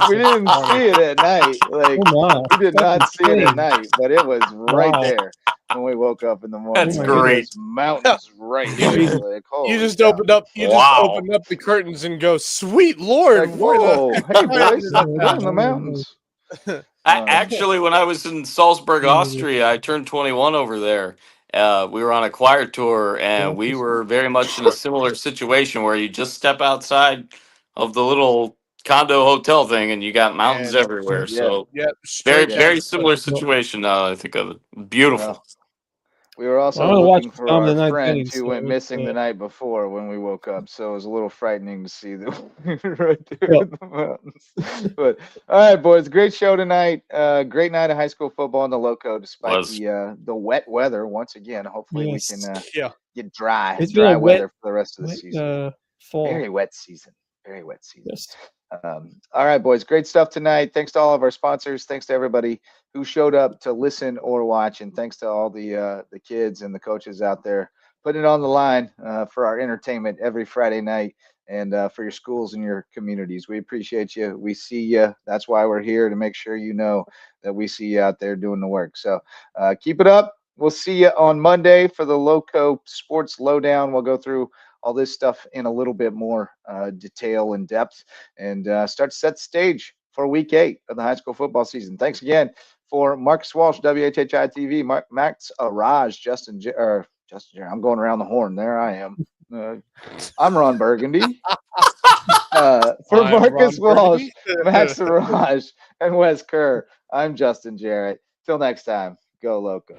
we didn't see it at night. Like, Oh my. we did not That's see it at insane. night, but it was right Wow. there when we woke up in the morning. That's Like, great. there's mountains right here. Jesus. Like, you holy just cow. opened up. You just Wow. opened up the curtains and go, "Sweet Lord, Like, where whoa, the hey boys, Yeah. we're in the mountains. Actually, when I was in Salzburg, Yeah. Austria, I turned 21 over there. We were on a choir tour, and we were very much in a similar situation where you just step outside of the little condo hotel thing, and you got mountains And- everywhere. Yeah. So yeah, very, straight very down. similar situation. Now that I think of it, beautiful. Well, we were also Well, I'm gonna watch looking for Tom our tonight friend getting, who so went it's, missing the night before when we woke up. So it was a little frightening to see that we were right there Yeah. in the mountains. But all right, boys, great show tonight. Great night of high school football in the Loco, despite Was. the wet weather once again. Hopefully Yes. we can Yeah, get dry It's been a weather wet, for the rest of the wet season. fall. Very wet season. Very wet season. Yes. All right, boys. Great stuff tonight. Thanks to all of our sponsors. Thanks to everybody who showed up to listen or watch, and thanks to all the kids and the coaches out there putting it on the line for our entertainment every Friday night, and for your schools and your communities. We appreciate you. We see you. That's why we're here, to make sure you know that we see you out there doing the work. So keep it up. We'll see you on Monday for the Loco Sports Lowdown. We'll go through all this stuff in a little bit more detail and depth, and start to set the stage for week 8 of the high school football season. Thanks again for Marcus Walsh, WHHI-TV, Max Raj, Justin, I'm going around the horn. There I am. I'm Ron Burgundy. For I'm Marcus Ron Walsh, Burgundy. Max Raj, and Wes Kerr, I'm Justin Jarrett. Till next time, go Loco.